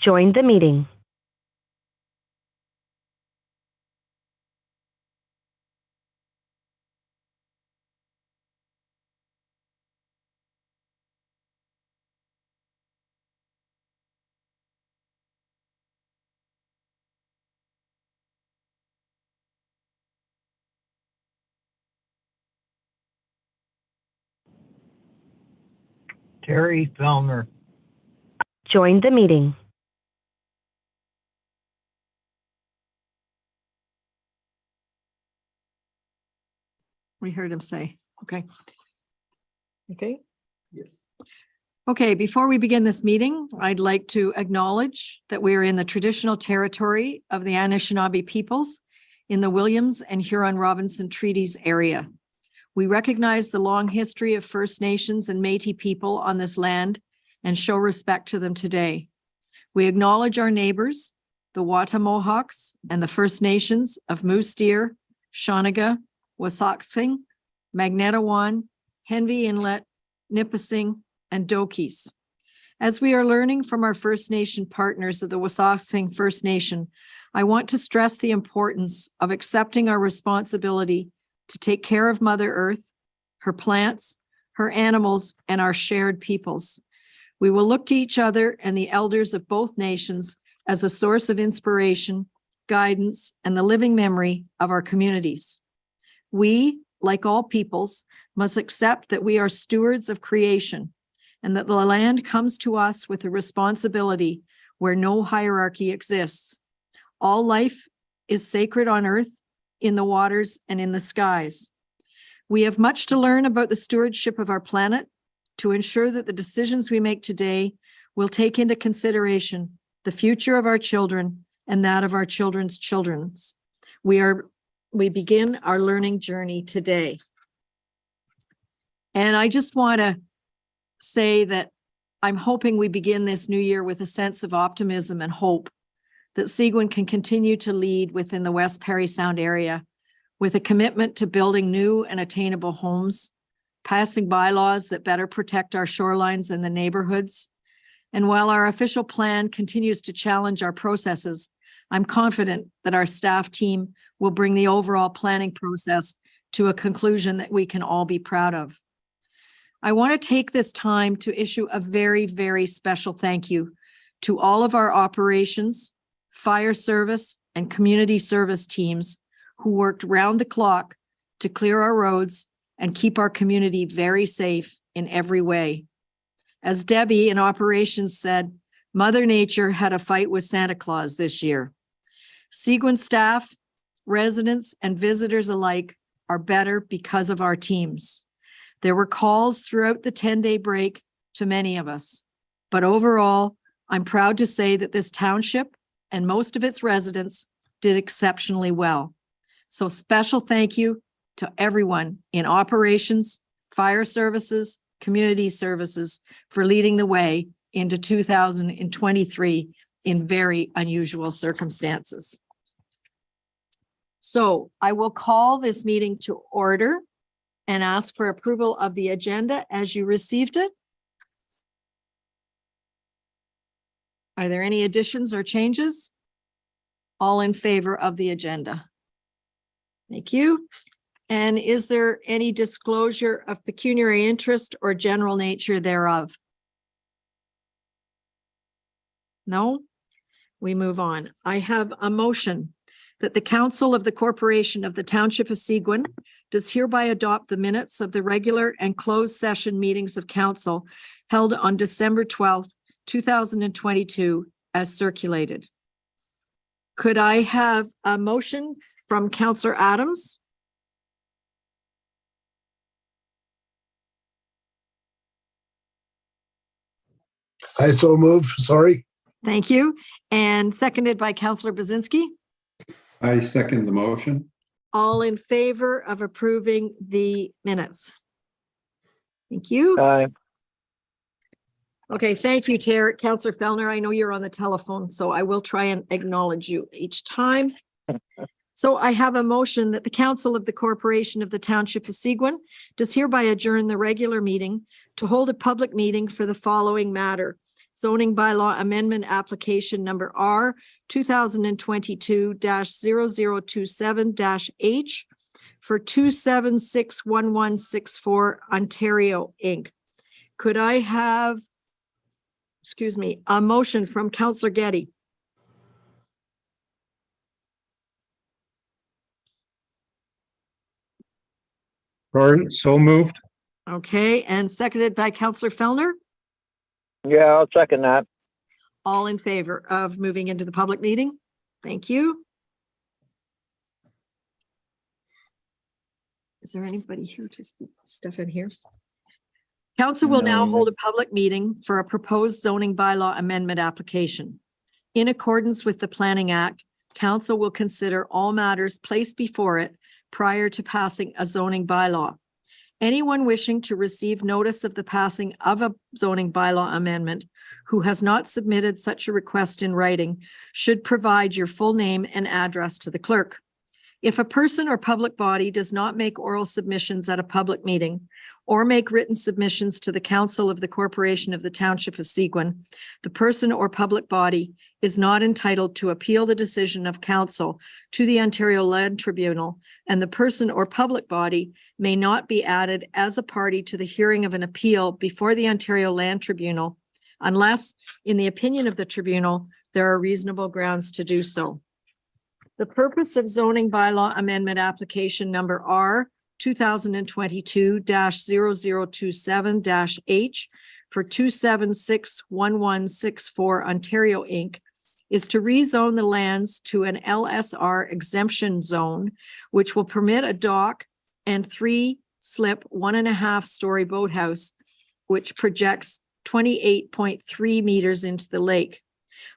joined the meeting. Terry Fellner. Joined the meeting. We heard him say, okay. Okay. Yes. Okay, before we begin this meeting, I'd like to acknowledge that we are in the traditional territory of the Anishinaabe peoples in the Williams and Huron-Robinson Treaties area. We recognize the long history of First Nations and Métis people on this land and show respect to them today. We acknowledge our neighbors, the Wata Mohawks and the First Nations of Moose Deer, Shawniga, Wasauksing, Magnetawan, Henvey Inlet, Nipissing, and Dokies. As we are learning from our First Nation partners of the Wasauksing First Nation, I want to stress the importance of accepting our responsibility to take care of Mother Earth, her plants, her animals, and our shared peoples. We will look to each other and the elders of both nations as a source of inspiration, guidance, and the living memory of our communities. We, like all peoples, must accept that we are stewards of creation and that the land comes to us with a responsibility where no hierarchy exists. All life is sacred on earth, in the waters, and in the skies. We have much to learn about the stewardship of our planet to ensure that the decisions we make today will take into consideration the future of our children and that of our children's children's. We begin our learning journey today. And I just want to say that I'm hoping we begin this new year with a sense of optimism and hope that Seguin can continue to lead within the West Parry Sound area with a commitment to building new and attainable homes, passing bylaws that better protect our shorelines and the neighborhoods. And while our official plan continues to challenge our processes, I'm confident that our staff team will bring the overall planning process to a conclusion that we can all be proud of. I want to take this time to issue a very, very special thank you to all of our operations, fire service, and community service teams who worked round the clock to clear our roads and keep our community very safe in every way. As Debbie in operations said, Mother Nature had a fight with Santa Claus this year. Seguin staff, residents, and visitors alike are better because of our teams. There were calls throughout the 10-day break to many of us, but overall, I'm proud to say that this township and most of its residents did exceptionally well. So special thank you to everyone in operations, fire services, community services for leading the way into 2023 in very unusual circumstances. So I will call this meeting to order and ask for approval of the agenda as you received it. Are there any additions or changes? All in favor of the agenda? Thank you. And is there any disclosure of pecuniary interest or general nature thereof? No? We move on. I have a motion that the Council of the Corporation of the Township of Seguin does hereby adopt the minutes of the regular and closed session meetings of council held on December 12th, 2022 as circulated. Could I have a motion from Councillor Adams? I so move, sorry. Thank you. And seconded by Councillor Bazinski. I second the motion. All in favor of approving the minutes? Thank you. Aye. Okay, thank you, Councillor Fellner. I know you're on the telephone, so I will try and acknowledge you each time. So I have a motion that the Council of the Corporation of the Township of Seguin does hereby adjourn the regular meeting to hold a public meeting for the following matter. zoning bylaw amendment application number R 2022-0027-H for 2761164 Ontario Inc. Could I have, a motion from Councillor Getty? Sorry, so moved. Okay, and seconded by Councillor Fellner. Yeah, I'll second that. All in favor of moving into the public meeting? Thank you. Is there anybody here to stuff in here? Council will now hold a public meeting for a proposed zoning bylaw amendment application. In accordance with the Planning Act, council will consider all matters placed before it prior to passing a zoning bylaw. Anyone wishing to receive notice of the passing of a zoning bylaw amendment who has not submitted such a request in writing should provide your full name and address to the clerk. If a person or public body does not make oral submissions at a public meeting or make written submissions to the Council of the Corporation of the Township of Seguin, the person or public body is not entitled to appeal the decision of council to the Ontario Land Tribunal, and the person or public body may not be added as a party to the hearing of an appeal before the Ontario Land Tribunal unless, in the opinion of the tribunal, there are reasonable grounds to do so. The purpose of zoning bylaw amendment application number R 2022-0027-H for 2761164 Ontario Inc. is to rezone the lands to an LSR exemption zone, which will permit a dock and 3-slip 1.5-story boathouse, which projects 28.3 meters into the lake.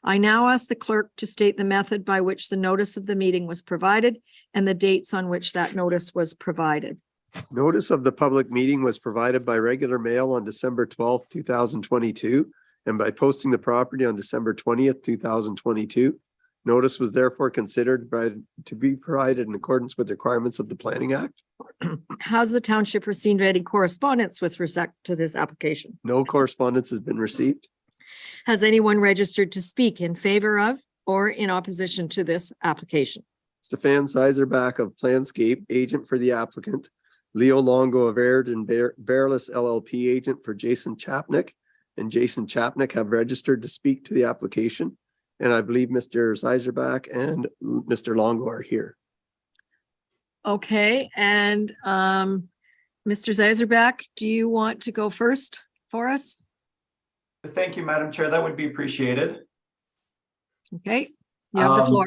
I now ask the clerk to state the method by which the notice of the meeting was provided and the dates on which that notice was provided. Notice of the public meeting was provided by regular mail on December 12th, 2022, and by posting the property on December 20th, 2022. Notice was therefore considered to be provided in accordance with the requirements of the Planning Act. Has the township received any correspondence with respect to this application? No correspondence has been received. Has anyone registered to speak in favor of or in opposition to this application? Stefan Seiserbach of Planscape, agent for the applicant. Leo Longo of Aird and Bearless LLP, agent for Jason Chapnick. And Jason Chapnick have registered to speak to the application. And I believe Mr. Seiserbach and Mr. Longo are here. Okay, and Mr. Seiserbach, do you want to go first for us? Thank you, Madam Chair. That would be appreciated. Okay, you have the floor.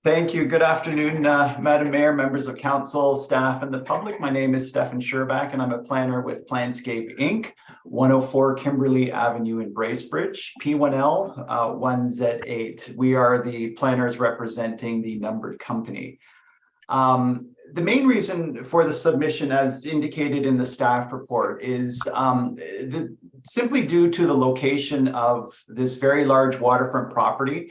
Thank you. Good afternoon, Madam Mayor, members of council, staff, and the public. My name is Stefan Sherbach, and I'm a planner with Planscape Inc., 104 Kimberley Avenue in Bracebridge, P1L 1Z8. We are the planners representing the numbered company. The main reason for the submission, as indicated in the staff report, is simply due to the location of this very large waterfront property.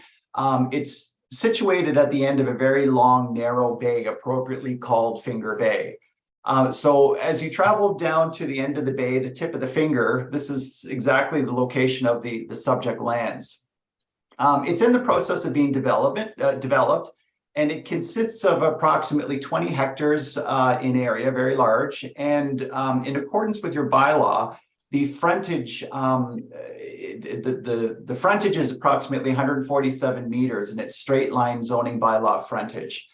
It's situated at the end of a very long, narrow bay, appropriately called Finger Bay. So as you travel down to the end of the bay, the tip of the finger, this is exactly the location of the subject lands. It's in the process of being developed, and it consists of approximately 20 hectares in area, very large. And in accordance with your bylaw, the frontage, the frontage is approximately 147 meters, and it's straight line zoning bylaw frontage.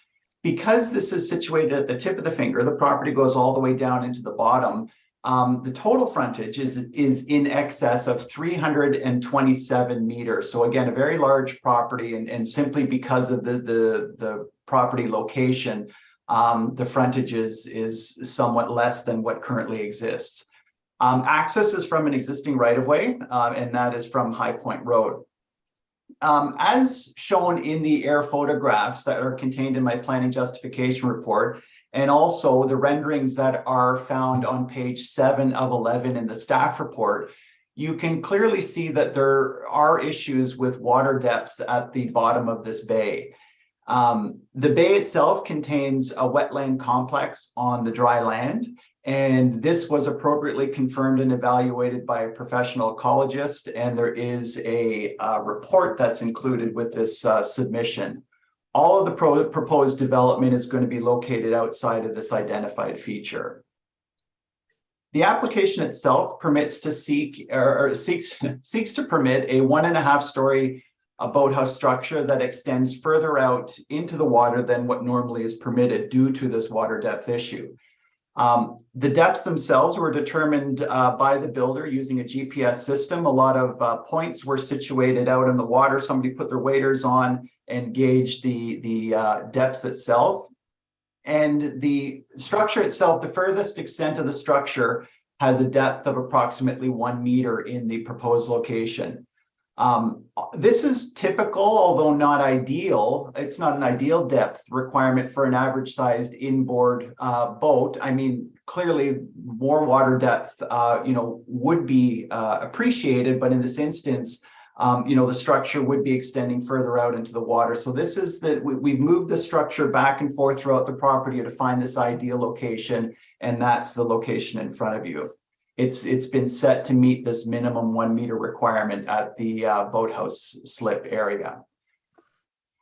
Because this is situated at the tip of the finger, the property goes all the way down into the bottom. The total frontage is in excess of 327 meters. So again, a very large property, and simply because of the property location, the frontage is somewhat less than what currently exists. Access is from an existing right-of-way, and that is from High Point Road. As shown in the air photographs that are contained in my planning justification report, and also the renderings that are found on page 7 of 11 in the staff report, you can clearly see that there are issues with water depths at the bottom of this bay. The bay itself contains a wetland complex on the dry land, and this was appropriately confirmed and evaluated by a professional ecologist, and there is a report that's included with this submission. All of the proposed development is going to be located outside of this identified feature. The application itself permits to seeks to permit a 1.5-story boathouse structure that extends further out into the water than what normally is permitted due to this water depth issue. The depths themselves were determined by the builder using a GPS system. A lot of points were situated out in the water. Somebody put their waders on and gauged the depths itself. And the structure itself, the furthest extent of the structure, has a depth of approximately 1 meter in the proposed location. This is typical, although not ideal. It's not an ideal depth requirement for an average sized inboard boat. I mean, clearly more water depth, would be appreciated, but in this instance, the structure would be extending further out into the water. So this is that we've moved the structure back and forth throughout the property to find this ideal location, and that's the location in front of you. It's been set to meet this minimum 1 meter requirement at the boathouse slip area.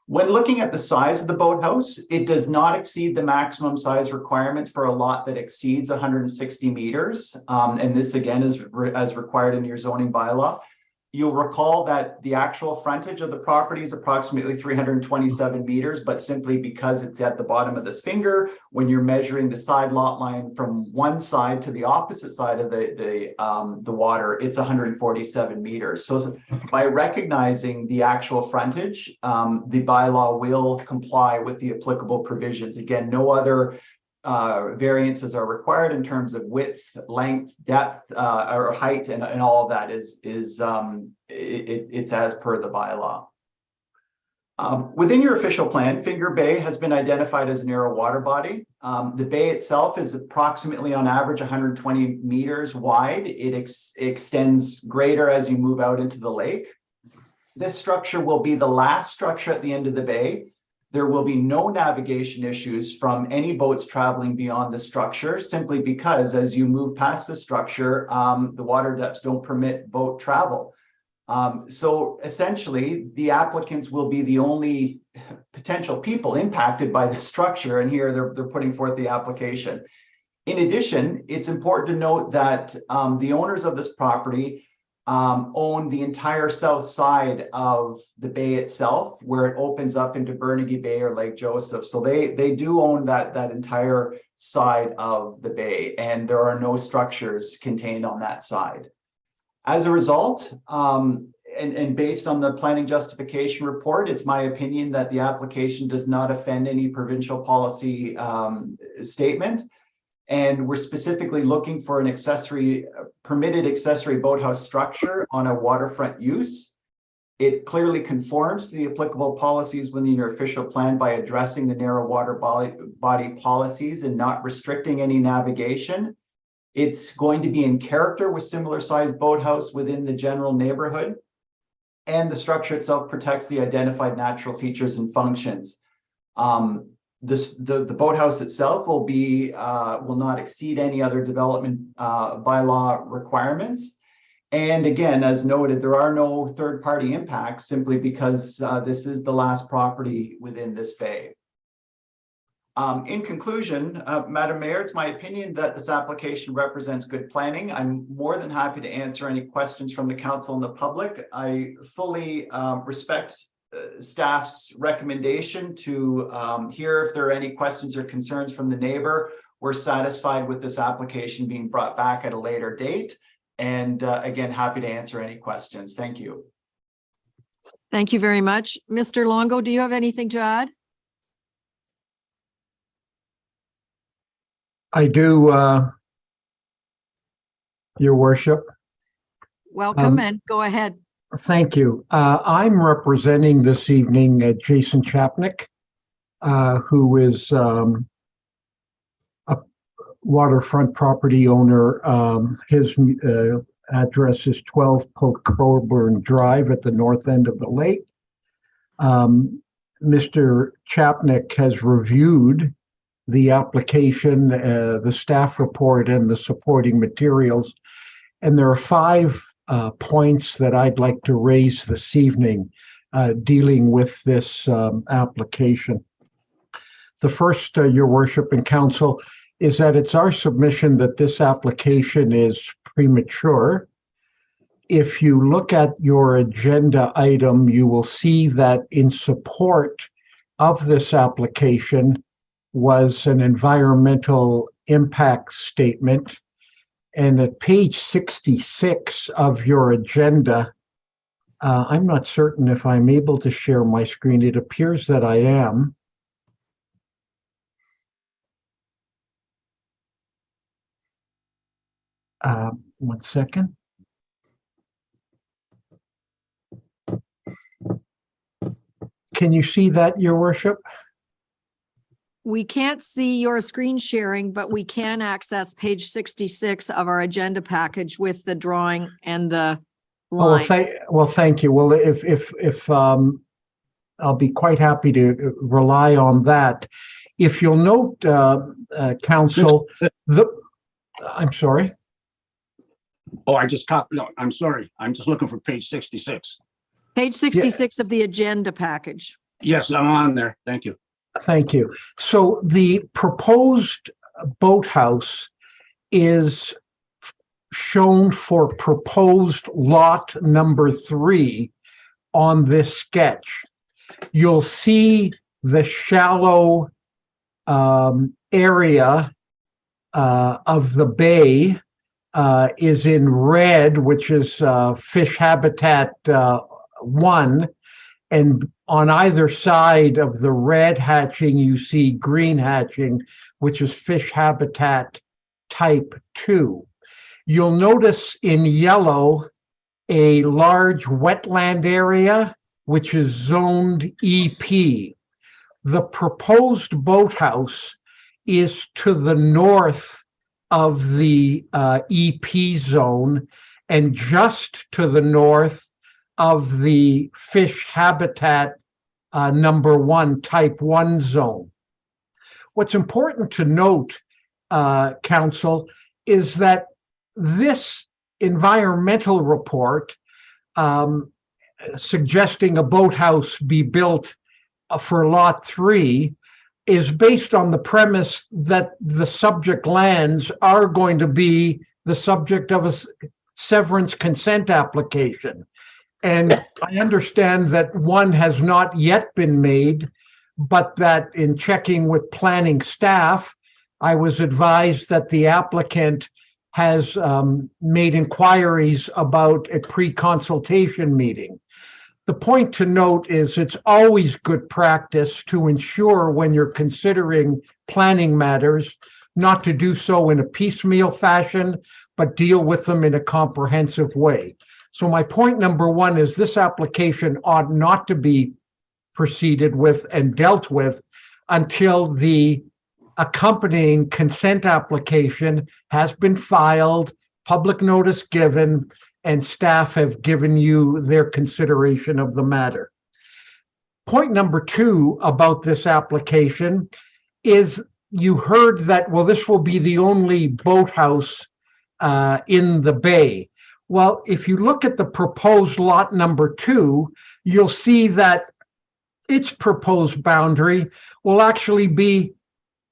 When looking at the size of the boathouse, it does not exceed the maximum size requirements for a lot that exceeds 160 meters. And this again is as required in your zoning bylaw. You'll recall that the actual frontage of the property is approximately 327 meters, but simply because it's at the bottom of this finger, when you're measuring the side lot line from one side to the opposite side of the water, it's 147 meters. So by recognizing the actual frontage, the bylaw will comply with the applicable provisions. Again, no other variances are required in terms of width, length, depth, or height, and all of that it's as per the bylaw. Within your official plan, Finger Bay has been identified as a narrow water body. The bay itself is approximately on average 120 meters wide. It extends greater as you move out into the lake. This structure will be the last structure at the end of the bay. There will be no navigation issues from any boats traveling beyond the structure, simply because as you move past the structure, the water depths don't permit boat travel. So essentially, the applicants will be the only potential people impacted by the structure, and here they're putting forth the application. In addition, it's important to note that the owners of this property own the entire south side of the bay itself, where it opens up into Bernagee Bay or Lake Joseph. So they do own that entire side of the bay, and there are no structures contained on that side. As a result, and based on the planning justification report, it's my opinion that the application does not offend any provincial policy statement. And we're specifically looking for an permitted accessory boathouse structure on a waterfront use. It clearly conforms to the applicable policies within your official plan by addressing the narrow water body policies and not restricting any navigation. It's going to be in character with similar sized boathouse within the general neighborhood. And the structure itself protects the identified natural features and functions. The boathouse itself will not exceed any other development bylaw requirements. And again, as noted, there are no third-party impacts simply because this is the last property within this bay. In conclusion, Madam Mayor, it's my opinion that this application represents good planning. I'm more than happy to answer any questions from the council and the public. I fully respect staff's recommendation to hear if there are any questions or concerns from the neighbor. We're satisfied with this application being brought back at a later date. And again, happy to answer any questions. Thank you. Thank you very much. Mr. Longo, do you have anything to add? I do, Your Worship. Welcome and go ahead. Thank you. I'm representing this evening Jason Chapnick, who is a waterfront property owner. His address is 12 Coburn Drive at the north end of the lake. Mr. Chapnick has reviewed the application, the staff report, and the supporting materials. And there are 5 points that I'd like to raise this evening dealing with this application. The first, Your Worship and Council, is that it's our submission that this application is premature. If you look at your agenda item, you will see that in support of this application was an environmental impact statement. And at page 66 of your agenda, I'm not certain if I'm able to share my screen. It appears that I am. One second. Can you see that, Your Worship? We can't see your screen sharing, but we can access page 66 of our agenda package with the drawing and the lines. Thank you. Well, if I'll be quite happy to rely on that. If you'll note, Council, I'm sorry. Oh, no, I'm sorry. I'm just looking for page 66. Page 66 of the agenda package. Yes, I'm on there. Thank you. Thank you. So the proposed boathouse is shown for proposed lot number 3 on this sketch. You'll see the shallow area of the bay is in red, which is fish habitat 1, and on either side of the red hatching, you see green hatching, which is fish habitat type 2. You'll notice in yellow a large wetland area, which is zoned EP. The proposed boathouse is to the north of the EP zone and just to the north of the fish habitat number 1, type 1 zone. What's important to note, Council, is that this environmental report suggesting a boathouse be built for lot 3 is based on the premise that the subject lands are going to be the subject of a severance consent application. And I understand that one has not yet been made, but that in checking with planning staff, I was advised that the applicant has made inquiries about a pre-consultation meeting. The point to note is it's always good practice to ensure when you're considering planning matters, not to do so in a piecemeal fashion, but deal with them in a comprehensive way. So my point number 1 is this application ought not to be proceeded with and dealt with until the accompanying consent application has been filed, public notice given, and staff have given you their consideration of the matter. Point number 2 about this application is you heard that, well, this will be the only boathouse in the bay. Well, if you look at the proposed lot number 2, you'll see that its proposed boundary will actually be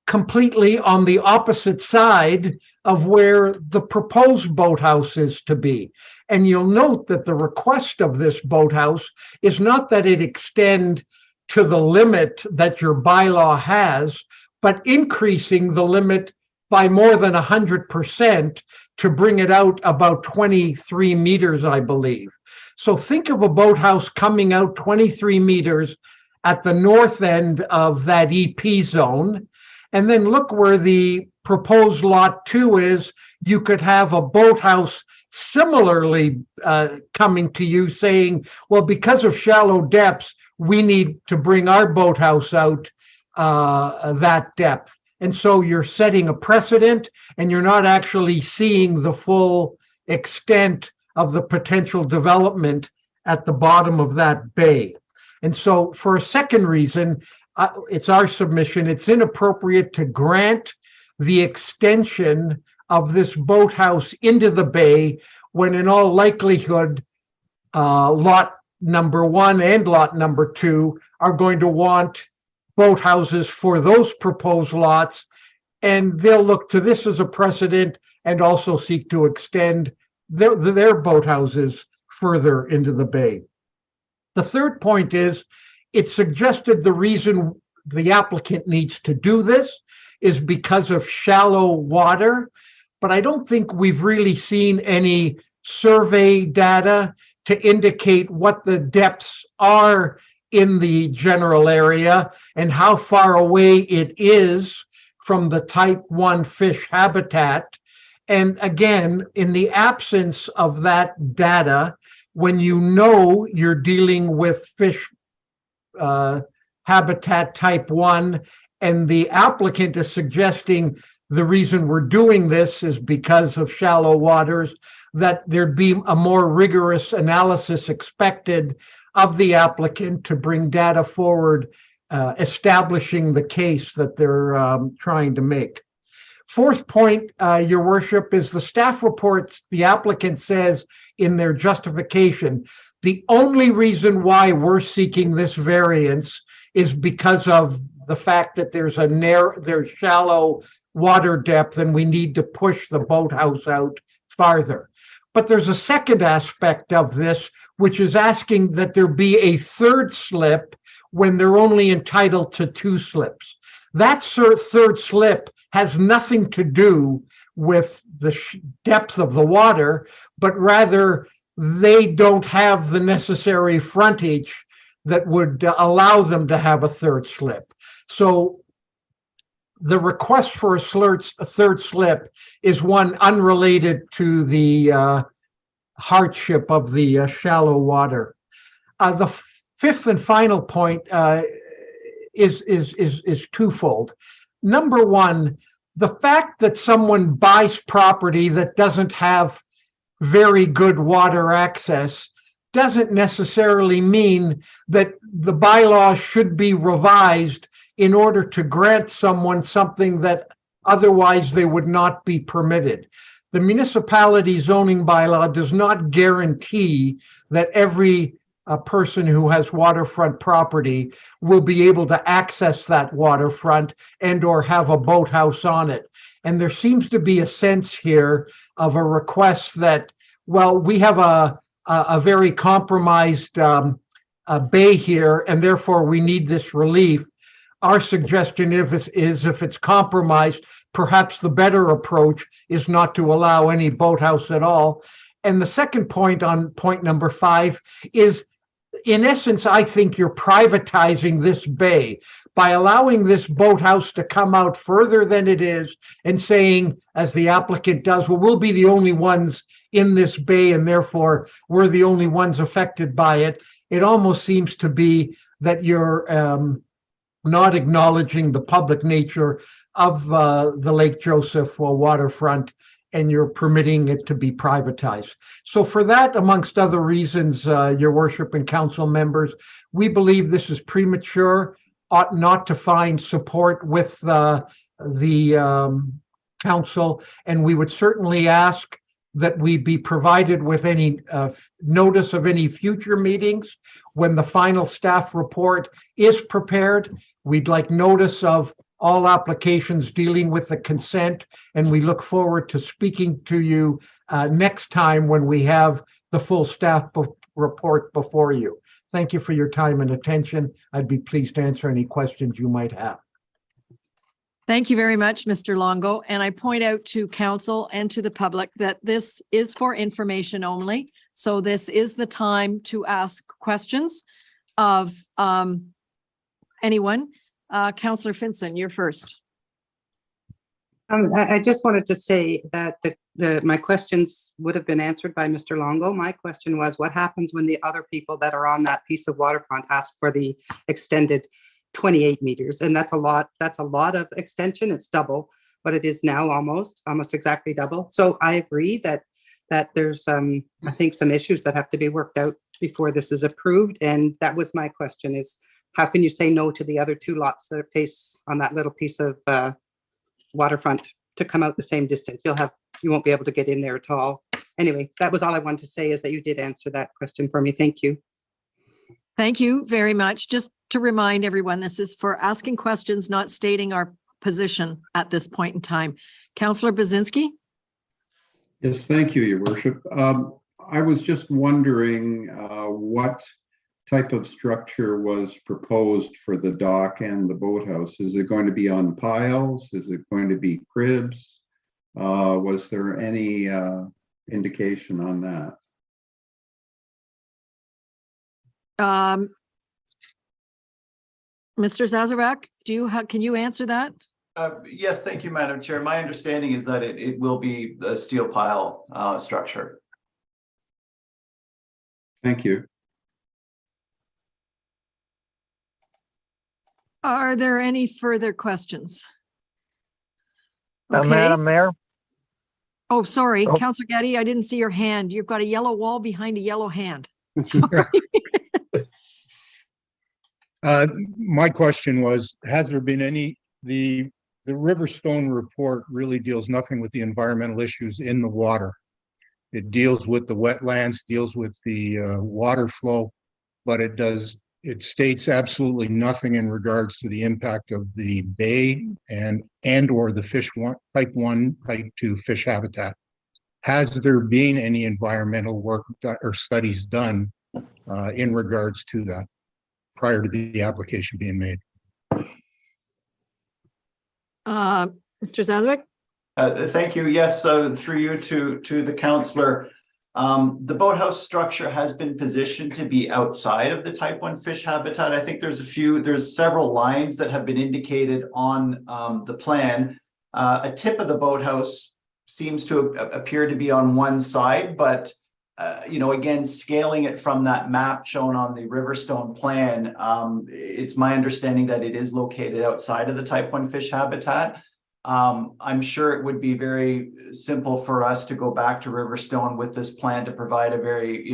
completely on the opposite side of where the proposed boathouse is to be. And you'll note that the request of this boathouse is not that it extend to the limit that your bylaw has, but increasing the limit by more than 100% to bring it out about 23 meters, I believe. So think of a boathouse coming out 23 meters at the north end of that EP zone. And then look where the proposed lot 2 is. You could have a boathouse similarly coming to you saying, well, because of shallow depths, we need to bring our boathouse out that depth. And so you're setting a precedent and you're not actually seeing the full extent of the potential development at the bottom of that bay. And so for a second reason, it's our submission, it's inappropriate to grant the extension of this boathouse into the bay when in all likelihood, lot number 1 and lot number 2 are going to want boathouses for those proposed lots. And they'll look to this as a precedent and also seek to extend their boathouses further into the bay. The third point is, it suggested the reason the applicant needs to do this is because of shallow water, but I don't think we've really seen any survey data to indicate what the depths are in the general area and how far away it is from the type 1 fish habitat. And again, in the absence of that data, when you know you're dealing with fish habitat type 1, and the applicant is suggesting the reason we're doing this is because of shallow waters, that there'd be a more rigorous analysis expected of the applicant to bring data forward, establishing the case that they're trying to make. Fourth point, Your Worship, is the staff reports, the applicant says in their justification, the only reason why we're seeking this variance is because of the fact that there's shallow water depth and we need to push the boathouse out farther. But there's a second aspect of this, which is asking that there be a third slip when they're only entitled to 2 slips. That third slip has nothing to do with the depth of the water, but rather they don't have the necessary frontage that would allow them to have a third slip. So the request for a third slip is one unrelated to the hardship of the shallow water. The fifth and final point is twofold. Number one, the fact that someone buys property that doesn't have very good water access doesn't necessarily mean that the bylaws should be revised in order to grant someone something that otherwise they would not be permitted. The municipality zoning bylaw does not guarantee that every person who has waterfront property will be able to access that waterfront and or have a boathouse on it. And there seems to be a sense here of a request that, well, we have a very compromised bay here, and therefore we need this relief. Our suggestion is if it's compromised, perhaps the better approach is not to allow any boathouse at all. And the second point, on point number 5, is, in essence, I think you're privatizing this bay by allowing this boathouse to come out further than it is and saying, as the applicant does, well, we'll be the only ones in this bay and therefore we're the only ones affected by it. It almost seems to be that you're not acknowledging the public nature of the Lake Joseph waterfront, and you're permitting it to be privatized. So for that, amongst other reasons, Your Worship and council members, we believe this is premature, ought not to find support with the council, and we would certainly ask that we be provided with any notice of any future meetings when the final staff report is prepared. We'd like notice of all applications dealing with the consent, and we look forward to speaking to you next time when we have the full staff report before you. Thank you for your time and attention. I'd be pleased to answer any questions you might have. Thank you very much, Mr. Longo. And I point out to council and to the public that this is for information only. So this is the time to ask questions of anyone. Councillor Finson, you're first. I just wanted to say that my questions would have been answered by Mr. Longo. My question was, what happens when the other people that are on that piece of waterfront ask for the extended 28 meters? And that's a lot of extension. It's double what it is now, almost exactly double. So I agree that there's I think some issues that have to be worked out before this is approved. And that was my question is, how can you say no to the other two lots that face on that little piece of waterfront to come out the same distance? You won't be able to get in there at all. Anyway, that was all I wanted to say, is that you did answer that question for me. Thank you. Thank you very much. Just to remind everyone, this is for asking questions, not stating our position at this point in time. Councillor Bazinski? Yes, thank you, Your Worship. I was just wondering what type of structure was proposed for the dock and the boathouse. Is it going to be on piles? Is it going to be cribs? Was there any indication on that? Mr. Zazerbak, can you answer that? Yes, thank you, Madam Chair. My understanding is that it will be a steel pile structure. Thank you. Are there any further questions? Okay. Madam Mayor? Oh, sorry, Oh. Councillor Getty, I didn't see your hand. You've got a yellow wall behind a yellow hand. Sorry. My question was, has there been the Riverstone report really deals nothing with the environmental issues in the water. It deals with the wetlands, deals with the water flow, but it states absolutely nothing in regards to the impact of the bay and or the type 1, type 2 fish habitat. Has there been any environmental work or studies done in regards to that prior to the application being made? Mr. Zazerbak? Thank you. Yes, through you to the councillor. The boathouse structure has been positioned to be outside of the type 1 fish habitat. I think there's several lines that have been indicated on the plan. A tip of the boathouse seems to appear to be on one side, but again, scaling it from that map shown on the Riverstone plan, it's my understanding that it is located outside of the type 1 fish habitat. I'm sure it would be very simple for us to go back to Riverstone with this plan to provide a very,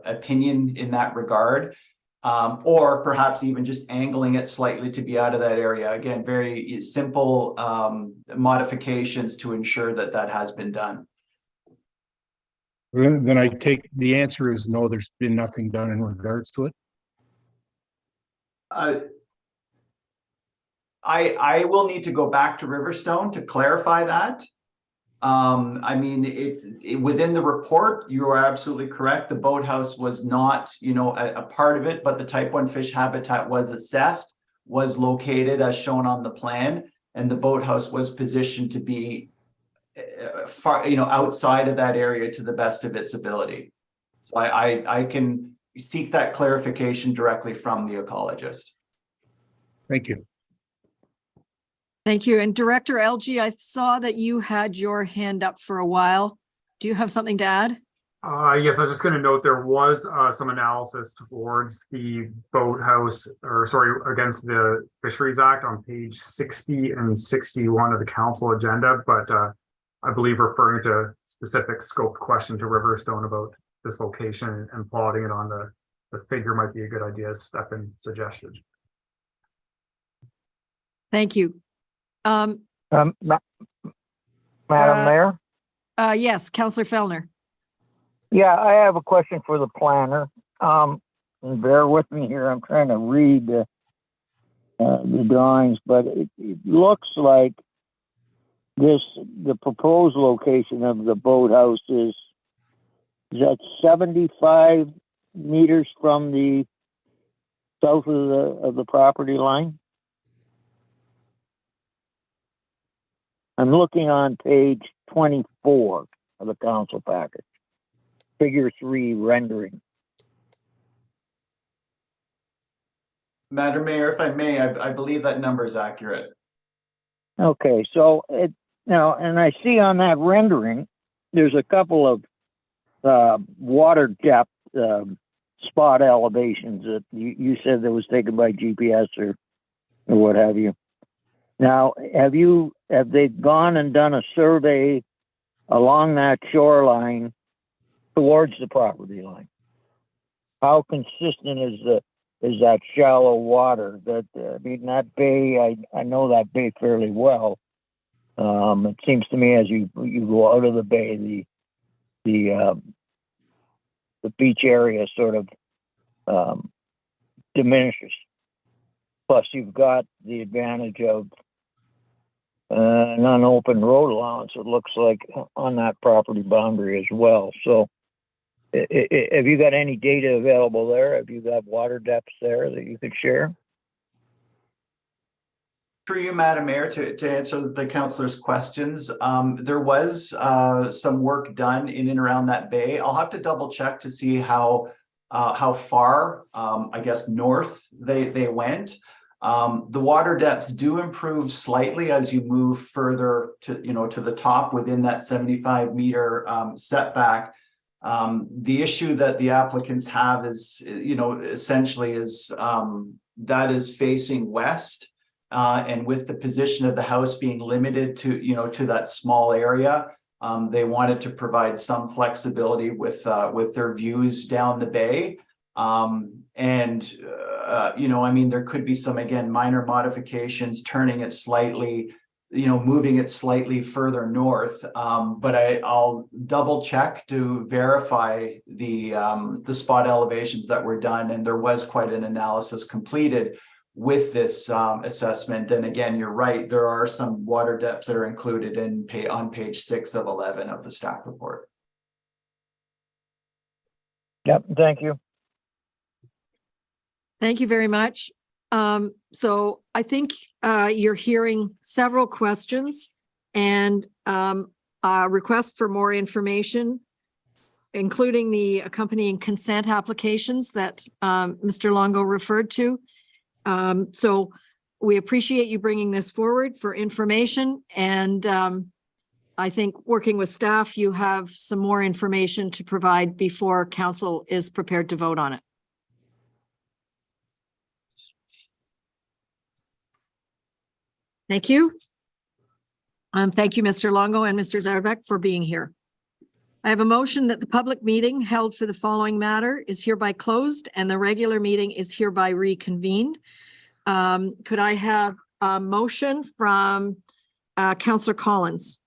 opinion in that regard, or perhaps even just angling it slightly to be out of that area. Again, very simple modifications to ensure that that has been done. Then I take the answer is no, there's been nothing done in regards to it. I will need to go back to Riverstone to clarify that. I mean, it's within the report. You are absolutely correct. The boathouse was not, a part of it, but the type 1 fish habitat was assessed, was located as shown on the plan, and the boathouse was positioned to be far, outside of that area to the best of its ability. So I can seek that clarification directly from the ecologist. Thank you. Thank you. And Director LG, I saw that you had your hand up for a while. Do you have something to add? Yes, I was just going to note there was some analysis towards the boathouse, against the Fisheries Act on page 60 and 61 of the council agenda, but I believe referring to specific scoped question to Riverstone about this location and plotting it on the figure might be a good idea, as Stefan suggested. Thank you. Madam Mayor? Yes, Councillor Fellner. Yeah, I have a question for the planner. And bear with me here. I'm trying to read the drawings, but it looks like the proposed location of the boathouse is that 75 meters from the south of the property line. I'm looking on page 24 of the council package, figure 3 rendering. Madam Mayor, if I may, I believe that number is accurate. Okay, so now, and I see on that rendering, there's a couple of water depth spot elevations that you said that was taken by GPS or what have you. Now, have they gone and done a survey along that shoreline towards the property line? how consistent is that shallow water? That I mean, that bay, I know that bay fairly well. It seems to me as you go out of the bay, the beach area sort of diminishes. Plus, you've got the advantage of an unopened road allowance, it looks like, on that property boundary as well. So have you got any data available there? Have you got water depths there that you could share? For you, Madam Mayor, to answer the councillor's questions, there was some work done in and around that bay. I'll have to double check to see how far, I guess, north they went. The water depths do improve slightly as you move further to the top within that 75-meter setback. The issue that the applicants have is, essentially is that is facing west. And with the position of the house being limited to that small area, they wanted to provide some flexibility with their views down the bay. I mean, there could be some, again, minor modifications, turning it slightly, moving it slightly further north. But I'll double check to verify the spot elevations that were done. And there was quite an analysis completed with this assessment. And again, you're right, there are some water depths that are included on page 6 of 11 of the staff report. Yep, thank you. Thank you very much. So I think you're hearing several questions and a request for more information, including the accompanying consent applications that Mr. Longo referred to. So we appreciate you bringing this forward for information, and I think working with staff, you have some more information to provide before council is prepared to vote on it. Thank you. Thank you, Mr. Longo and Mr. Zarbeck, for being here. I have a motion that the public meeting held for the following matter is hereby closed and the regular meeting is hereby reconvened. Could I have a motion from Councillor Collins?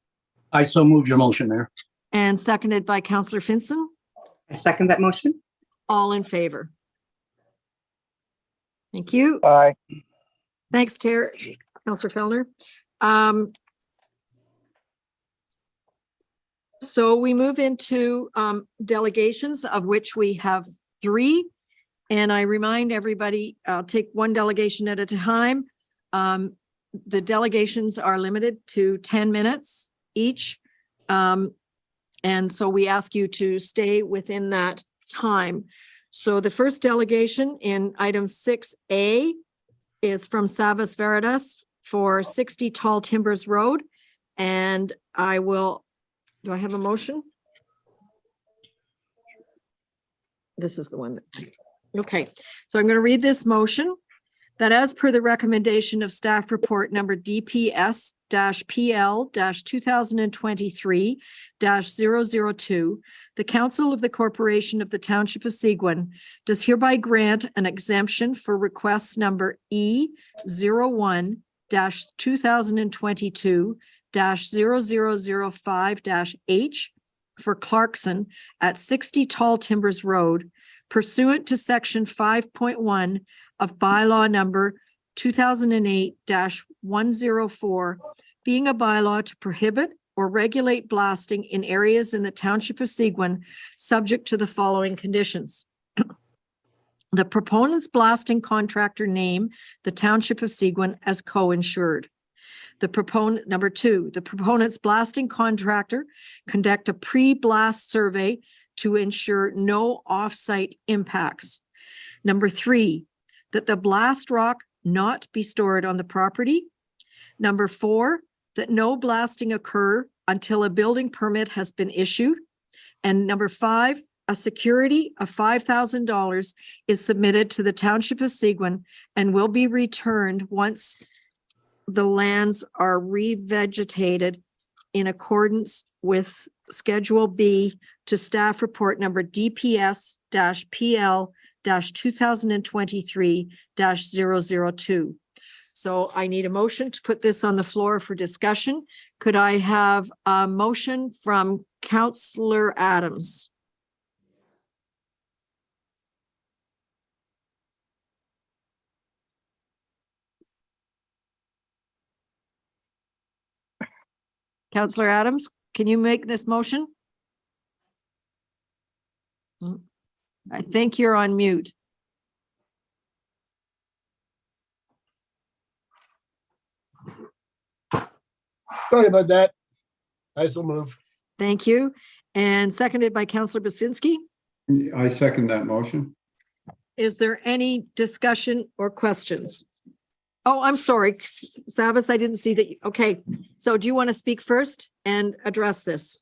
I so move your motion, Mayor. And seconded by Councillor Finson. I second that motion. All in favor? Thank you. Aye. Thanks, Councillor Fellner. So we move into delegations, of which we have 3. And I remind everybody, I'll take one delegation at a time. The delegations are limited to 10 minutes each. And so we ask you to stay within that time. So the first delegation in item 6A is from Savas Veritas for 60 Tall Timbers Road. And do I have a motion? This is the one. Okay, so I'm going to read this motion that as per the recommendation of staff report number DPS-PL-2023-002, the Council of the Corporation of the Township of Seguin does hereby grant an exemption for request number E01-2022-0005-H for Clarkson at 60 Tall Timbers Road, pursuant to section 5.1 of bylaw number 2008-104, being a bylaw to prohibit or regulate blasting in areas in the Township of Seguin, subject to the following conditions. The proponent's blasting contractor name the Township of Seguin as co-insured. The proponent, number 2, the proponent's blasting contractor conduct a pre-blast survey to ensure no off-site impacts. Number 3, that the blast rock not be stored on the property. Number 4, that no blasting occur until a building permit has been issued. And number 5, a security of $5,000 is submitted to the Township of Seguin and will be returned once the lands are revegetated in accordance with Schedule B to staff report number DPS-PL 2023-002. So I need a motion to put this on the floor for discussion. Could I have a motion from Councillor Adams? Councillor Adams, can you make this motion? I think you're on mute. Sorry about that. I still move. Thank you. And seconded by Councillor Basinski. I second that motion. Is there any discussion or questions? Oh, I'm sorry, Savas, I didn't see that. Okay, so do you want to speak first and address this?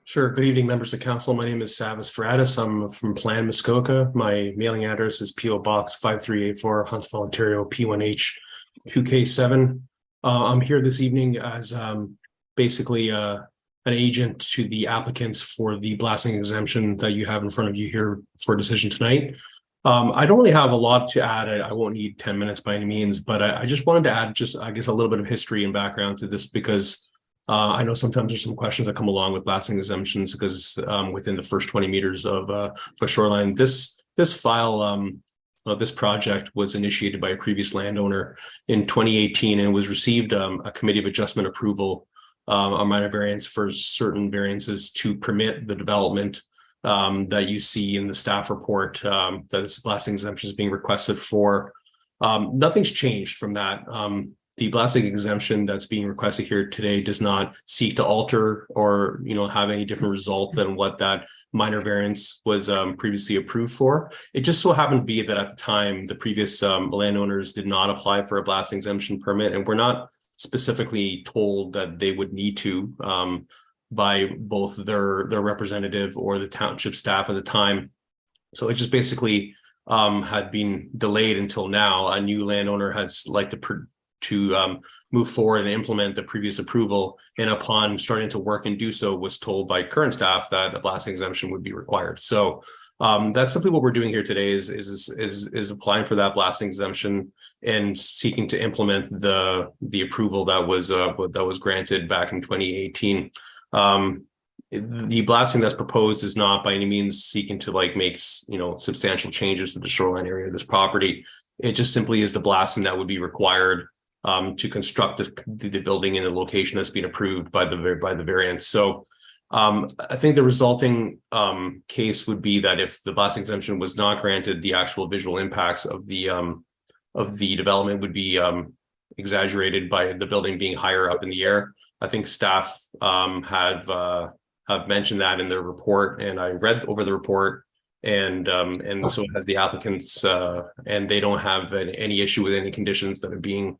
Sure. Good evening, members of council. My name is Savas Feratis. I'm from Plan Muskoka. My mailing address is PO Box 5384, Huntsville, Ontario, P1H 2K7. I'm here this evening as basically an agent to the applicants for the blasting exemption that you have in front of you here for a decision tonight. I don't really have a lot to add. I won't need 10 minutes by any means, but I just wanted to add I guess, a little bit of history and background to this because I know sometimes there's some questions that come along with blasting exemptions because within the first 20 meters of a shoreline, this file, this project was initiated by a previous landowner in 2018 and was received a committee of adjustment approval on minor variance for certain variances to permit the development that you see in the staff report that this blasting exemption is being requested for. Nothing's changed from that. The blasting exemption that's being requested here today does not seek to alter or have any different result than what that minor variance was previously approved for. It just so happened to be that at the time the previous landowners did not apply for a blasting exemption permit, and we're not specifically told that they would need to by both their representative or the township staff at the time. So it just basically had been delayed until now. A new landowner has to move forward and implement the previous approval, and upon starting to work and do so was told by current staff that a blasting exemption would be required. So that's simply what we're doing here today is applying for that blasting exemption and seeking to implement the approval that was granted back in 2018. The blasting that's proposed is not by any means seeking to make substantial changes to the shoreline area of this property. It just simply is the blasting that would be required to construct the building in the location that's been approved by the variance. So I think the resulting case would be that if the blasting exemption was not granted, the actual visual impacts of the development would be exaggerated by the building being higher up in the air. I think staff have mentioned that in their report, and I read over the report, and so has the applicants, and they don't have any issue with any conditions that are being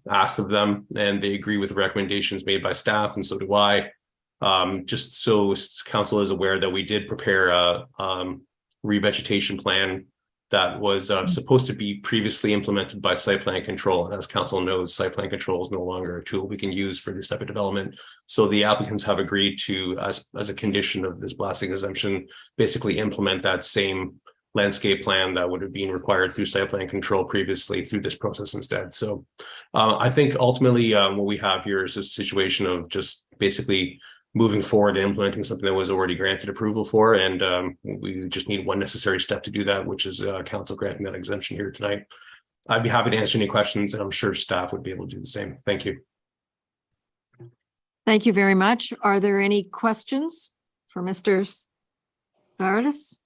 asked of them, and they agree with the recommendations made by staff, and so do I. Just so council is aware that we did prepare a revegetation plan that was supposed to be previously implemented by site plan control. And as council knows, site plan control is no longer a tool we can use for this type of development. So the applicants have agreed to, as a condition of this blasting exemption, basically implement that same landscape plan that would have been required through site plan control previously through this process instead. So I think ultimately what we have here is a situation of just basically moving forward and implementing something that was already granted approval for. And we just need one necessary step to do that, which is council granting that exemption here tonight. I'd be happy to answer any questions, and I'm sure staff would be able to do the same. Thank you. Thank you very much. Are there any questions for Mr. Feratis?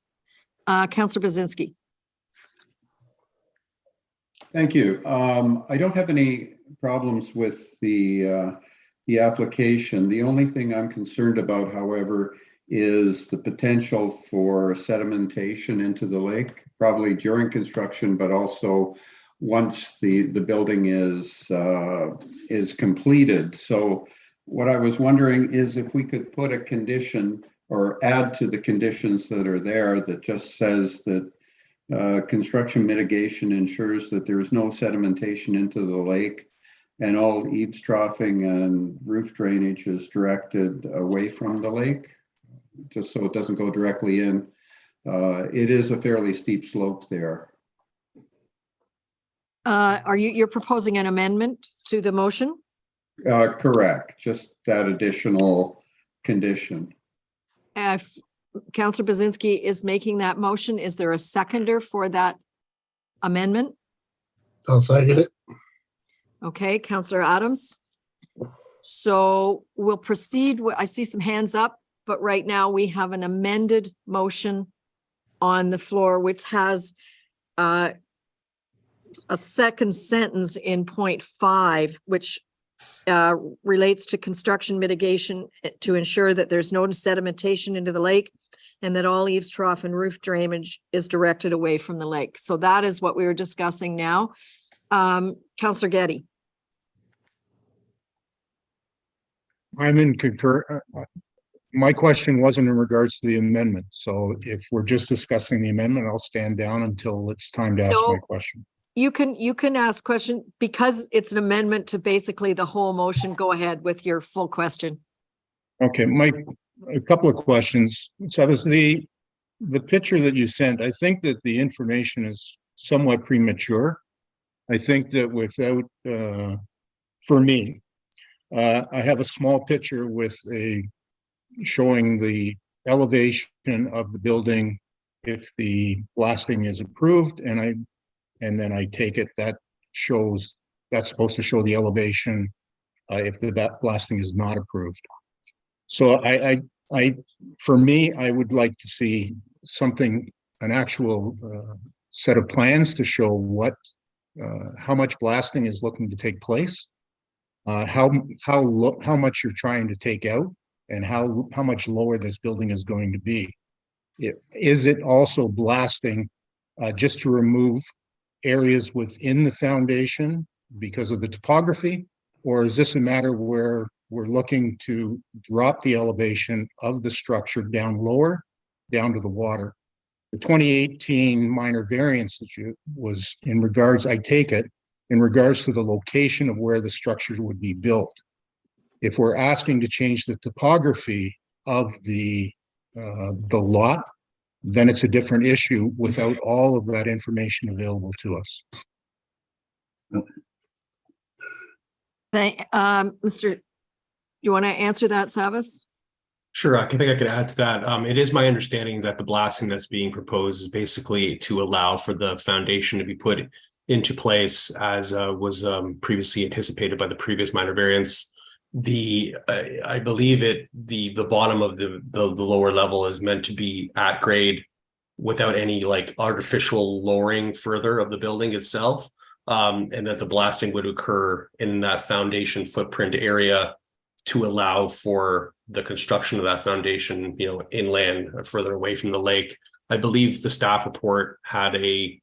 Councillor Basinski. Thank you. I don't have any problems with the application. The only thing I'm concerned about, however, is the potential for sedimentation into the lake, probably during construction, but also once the building is completed. So what I was wondering is if we could put a condition or add to the conditions that are there that just says that construction mitigation ensures that there is no sedimentation into the lake, and all eavesdropping and roof drainage is directed away from the lake, just so it doesn't go directly in. It is a fairly steep slope there. You're proposing an amendment to the motion? Correct, just that additional condition. If Councillor Bazinski is making that motion, is there a seconder for that amendment? I'll second it. Okay, Councillor Adams. So we'll proceed. I see some hands up, but right now we have an amended motion on the floor, which has a second sentence in point 5, which relates to construction mitigation to ensure that there's no sedimentation into the lake and that all eaves, trough, and roof drainage is directed away from the lake. So that is what we were discussing now. Councillor Getty. I'm in concur. My question wasn't in regards to the amendment. So if we're just discussing the amendment, I'll stand down until it's time to ask my question. You can ask question because it's an amendment to basically the whole motion. Go ahead with your full question. Okay, a couple of questions. So that was the picture that you sent. I think that the information is somewhat premature. I think that without, for me, I have a small picture with showing the elevation of the building if the blasting is approved, and then I take it that's supposed to show the elevation if the blasting is not approved. So for me, I would like to see something, an actual set of plans to show how much blasting is looking to take place, how much you're trying to take out, and how much lower this building is going to be. Is it also blasting just to remove areas within the foundation because of the topography, or is this a matter where we're looking to drop the elevation of the structure down lower, down to the water? The 2018 minor variance was in regards, I take it, in regards to the location of where the structure would be built. If we're asking to change the topography of the lot, then it's a different issue without all of that information available to us. Mr. You want to answer that, Savas? Sure, I think I could add to that. It is my understanding that the blasting that's being proposed is basically to allow for the foundation to be put into place as was previously anticipated by the previous minor variance. I believe the bottom of the lower level is meant to be at grade without any like artificial lowering further of the building itself, and that the blasting would occur in that foundation footprint area to allow for the construction of that foundation, inland further away from the lake. I believe the staff report had a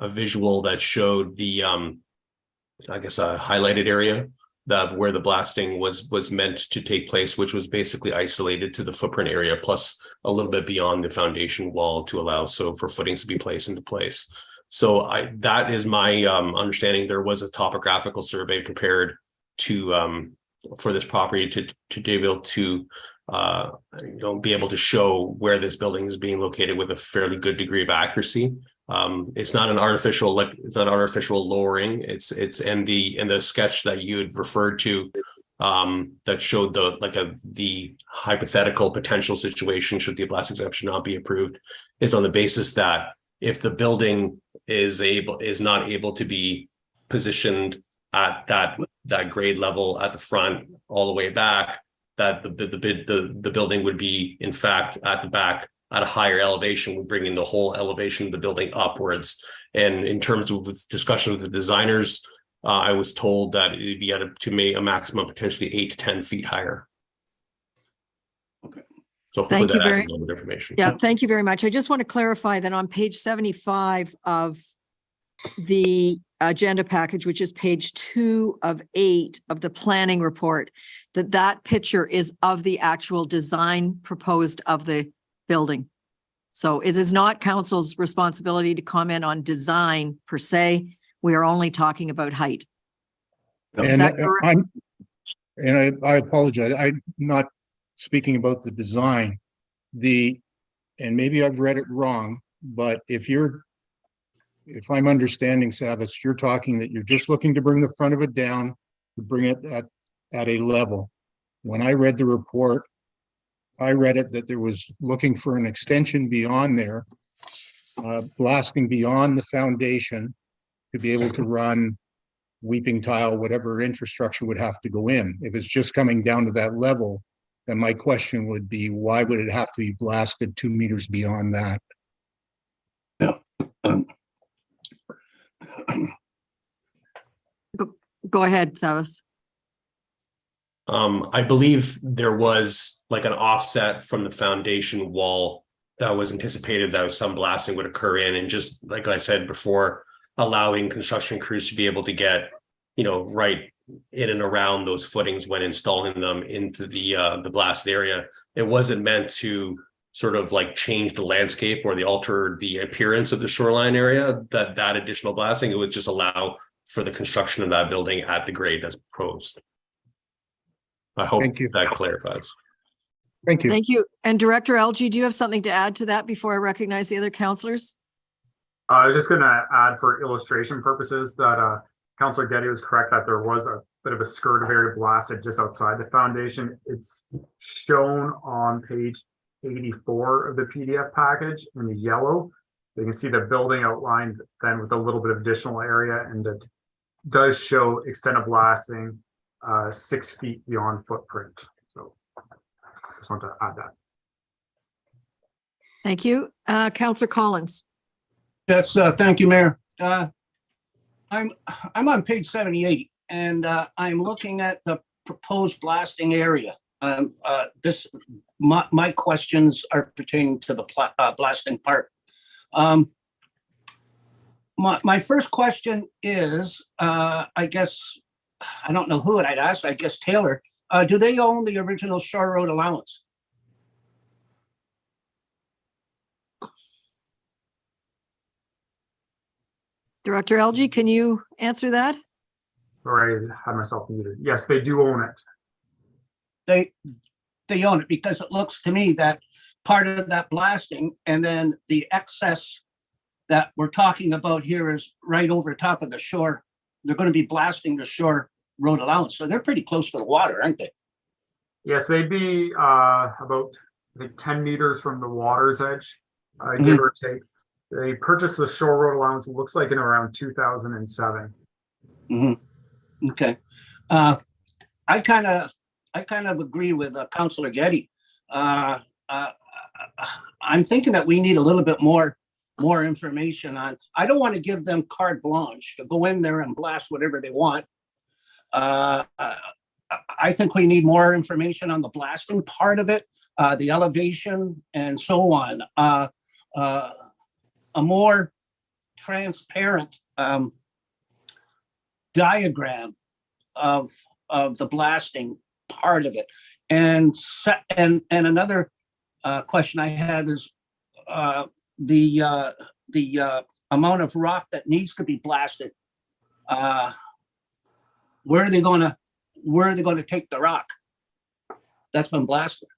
visual that showed the I guess a highlighted area of where the blasting was meant to take place, which was basically isolated to the footprint area, plus a little bit beyond the foundation wall to allow for footings to be placed into place. So that is my understanding. There was a topographical survey prepared for this property to be able to be able to show where this building is being located with a fairly good degree of accuracy. It's not an artificial lowering. It's in the sketch that you had referred to that showed the hypothetical potential situation should the blast exemption not be approved, is on the basis that if the building is not able to be positioned at that grade level at the front all the way back, that the building would be in fact at the back at a higher elevation, would bring in the whole elevation of the building upwards. And in terms of discussion with the designers, I was told that it'd be to a maximum potentially 8 to 10 feet higher. Okay. So hopefully that adds a little bit of information. Yeah, thank you very much. I just want to clarify that on page 75 of the agenda package, which is page 2 of 8 of the planning report, that picture is of the actual design proposed of the building. So it is not council's responsibility to comment on design per se. We are only talking about height. Is that correct? I apologize. I'm not speaking about the design. The and maybe I've read it wrong, but if I'm understanding Savis, you're talking that you're just looking to bring the front of it down, to bring it at a level. When I read the report, I read it that there was looking for an extension beyond there, blasting beyond the foundation to be able to run weeping tile, whatever infrastructure would have to go in. If it's just coming down to that level, then my question would be, why would it have to be blasted 2 meters beyond that? Go ahead, Savis. I believe there was like an offset from the foundation wall that was anticipated that some blasting would occur in, and just like I said before, allowing construction crews to be able to get, right in and around those footings when installing them into the blasted area. It wasn't meant to sort of like change the landscape or alter the appearance of the shoreline area, that additional blasting. It would just allow for the construction of that building at the grade that's proposed. I hope that clarifies. Thank you. Thank you. And Director Algie, do you have something to add to that before I recognize the other councillors? I was just going to add for illustration purposes that Councillor Getty was correct that there was a bit of a skirt of area blasted just outside the foundation. It's shown on page 84 of the PDF package in the yellow. You can see the building outlined then with a little bit of additional area, and it does show extended blasting 6 feet beyond footprint. So just want to add that. Thank you. Councillor Collins. Yes, thank you, Mayor. I'm on page 78, and I'm looking at the proposed blasting area. My questions are pertaining to the blasting part. My first question is, I guess, I don't know who I'd ask, I guess Taylor, do they own the original Shore Road allowance? Director Algie, can you answer that? Sorry, I had myself muted. Yes, they do own it. They own it, because it looks to me that part of that blasting and then the excess that we're talking about here is right over top of the shore. They're going to be blasting the Shore Road allowance. So they're pretty close to the water, aren't they? Yes, they'd be about, I think, 10 meters from the water's edge, give or take. They purchased the Shore Road allowance, it looks like in around 2007. Okay. I kind of agree with Councillor Getty. I'm thinking that we need a little bit more information on. I don't want to give them carte blanche to go in there and blast whatever they want. I think we need more information on the blasting part of it, the elevation and so on. A more transparent diagram of the blasting part of it. And another question I had is the amount of rock that needs to be blasted. Where are they going to take the rock that's been blasted?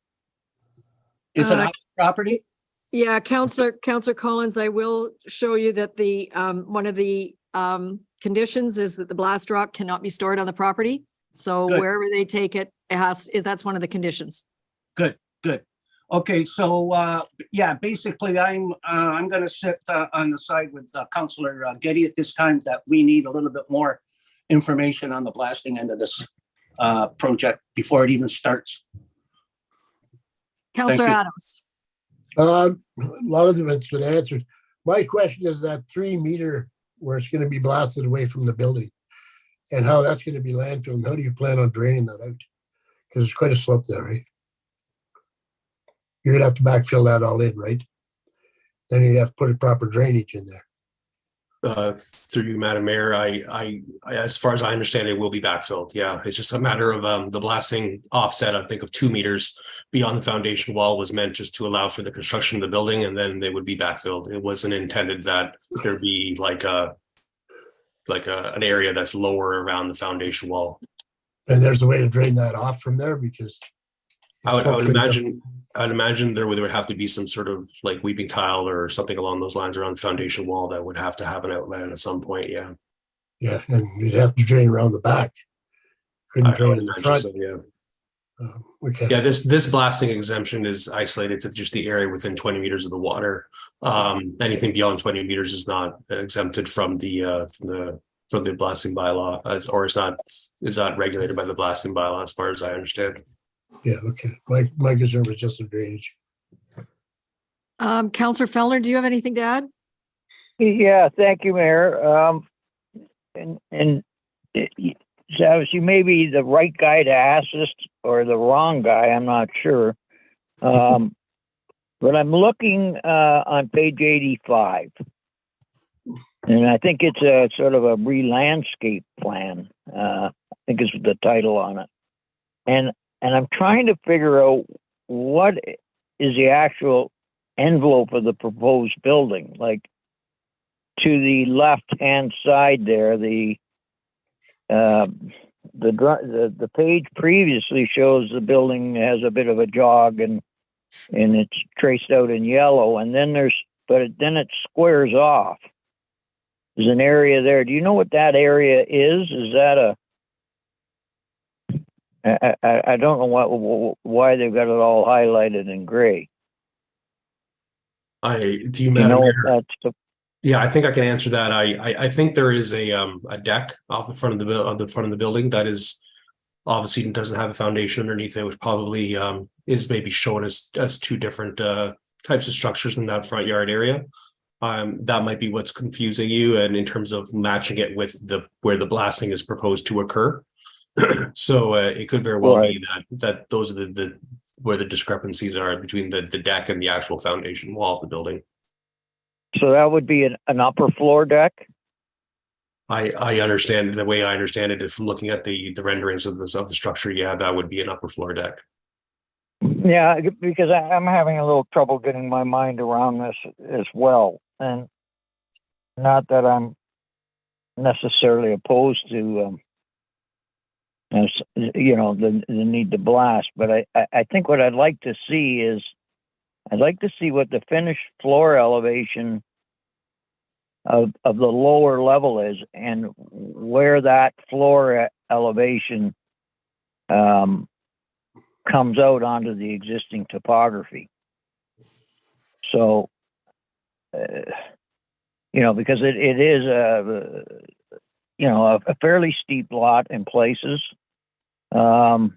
Is it off property? Yeah, Councillor Collins, I will show you that the one of the conditions is that the blast rock cannot be stored on the property. So Good. Wherever they take it, that's one of the conditions. Good. Okay, so yeah, basically I'm going to sit on the side with Councillor Getty at this time, that we need a little bit more information on the blasting end of this project before it even starts. Councillor Adams. A lot of them it's been answered. My question is that 3 meter where it's going to be blasted away from the building, and how that's going to be landfilled, and how do you plan on draining that out? Because it's quite a slope there, right? You're going to have to backfill that all in, right? Then you have to put a proper drainage in there. Through you, Madam Mayor, I, as far as I understand, it will be backfilled. Yeah, it's just a matter of the blasting offset. I think of 2 meters beyond the foundation wall was meant just to allow for the construction of the building, and then they would be backfilled. It wasn't intended that there be an area that's lower around the foundation wall. And there's a way to drain that off from there, because I would imagine I'd imagine there would have to be some sort of like weeping tile or something along those lines around the foundation wall that would have to have an outlet at some point. Yeah. Yeah, and you'd have to drain around the back. Couldn't I drain would in the imagine front. so, yeah. Okay. Yeah, this blasting exemption is isolated to just the area within 20 meters of the water. Anything beyond 20 meters is not exempted from the blasting bylaw, or is not regulated by the blasting bylaw, as far as I understand. Yeah, okay. My concern was just the drainage. Counselor Fellner, do you have anything to add? Yeah, thank you, Mayor. Travis, you may be the right guy to ask this or the wrong guy, I'm not sure. But I'm looking on page 85. And I think it's a sort of a re-landscape plan. I think is the title on it. And I'm trying to figure out what is the actual envelope of the proposed building. Like to the left-hand side there, the page previously shows the building has a bit of a jog and it's traced out in yellow, and then then it squares off. There's an area there. Do you know what that area is? Is that I don't know why they've got it all highlighted in gray. Yeah, I think I can answer that. I think there is a deck off the front of the building that is obviously doesn't have a foundation underneath it, which probably is maybe shown as two different types of structures in that front yard area. That might be what's confusing you, and in terms of matching it with where the blasting is proposed to occur. So it could very well be that those are where the discrepancies are between the deck and the actual foundation wall of the building. So that would be an upper floor deck? I understand the way I understand it from looking at the renderings of the structure. Yeah, that would be an upper floor deck. Yeah, because I'm having a little trouble getting my mind around this as well. And not that I'm necessarily opposed to, the need to blast, but I think what I'd like to see is, I'd like to see what the finished floor elevation of the lower level is and where that floor elevation comes out onto the existing topography. So, because it is a fairly steep lot in places. And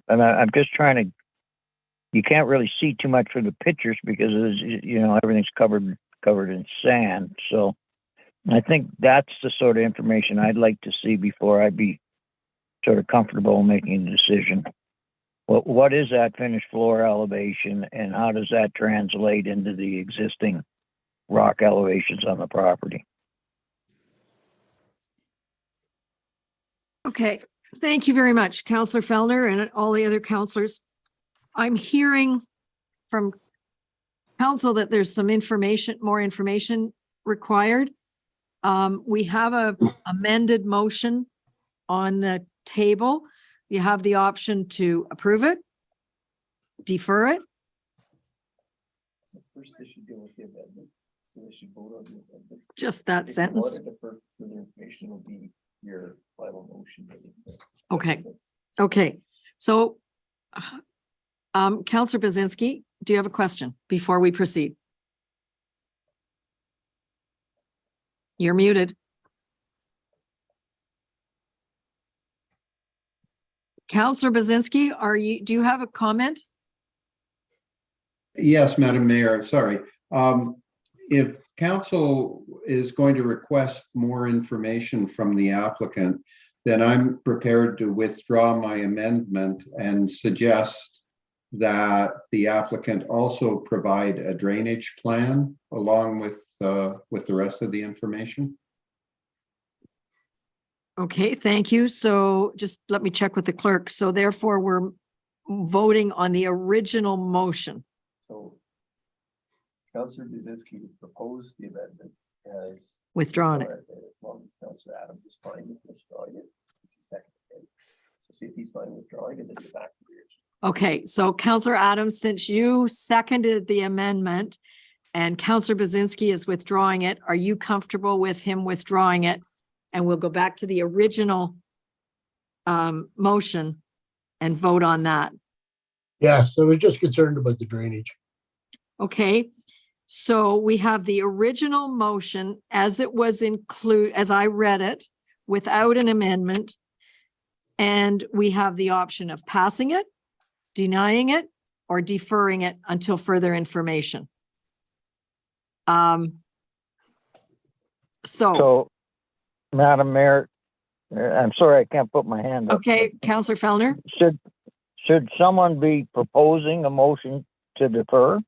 I'm just trying to, you can't really see too much from the pictures because everything's covered in sand. So I think that's the sort of information I'd like to see before I'd be sort of comfortable making a decision. What is that finished floor elevation and how does that translate into the existing rock elevations on the property? Okay, thank you very much, Councillor Fellner and all the other councillors. I'm hearing from council that there's some more information required. We have a amended motion on the table. You have the option to approve it, defer it. So first they should deal with the amendment. So they should vote on the amendment. Just that sentence. Further information will be your final motion. Okay. Okay. So, Councillor Bazinski, do you have a question before we proceed? You're muted. Councillor Bazinski, do you have a comment? Yes, Madam Mayor, sorry. If council is going to request more information from the applicant, then I'm prepared to withdraw my amendment and suggest that the applicant also provide a drainage plan along with the rest of the information. Okay, thank you. So just let me check with the clerk. So therefore, we're voting on the original motion. So Councillor Bazinski proposed the amendment as Withdrawn it. As long as Councillor Adams is fine with withdrawing it, it's the second. So see if he's fine withdrawing and then get back to the original. Okay, so Counselor Adams, since you seconded the amendment and Counselor Bazinski is withdrawing it, are you comfortable with him withdrawing it? And we'll go back to the original motion and vote on that. Yeah, so I was just concerned about the drainage. Okay, so we have the original motion as it was as I read it, without an amendment. And we have the option of passing it, denying it, or deferring it until further information. So, Madam Mayor, I'm sorry, I can't put my hand up. Okay, Counselor Fellner? Should someone be proposing a motion to defer?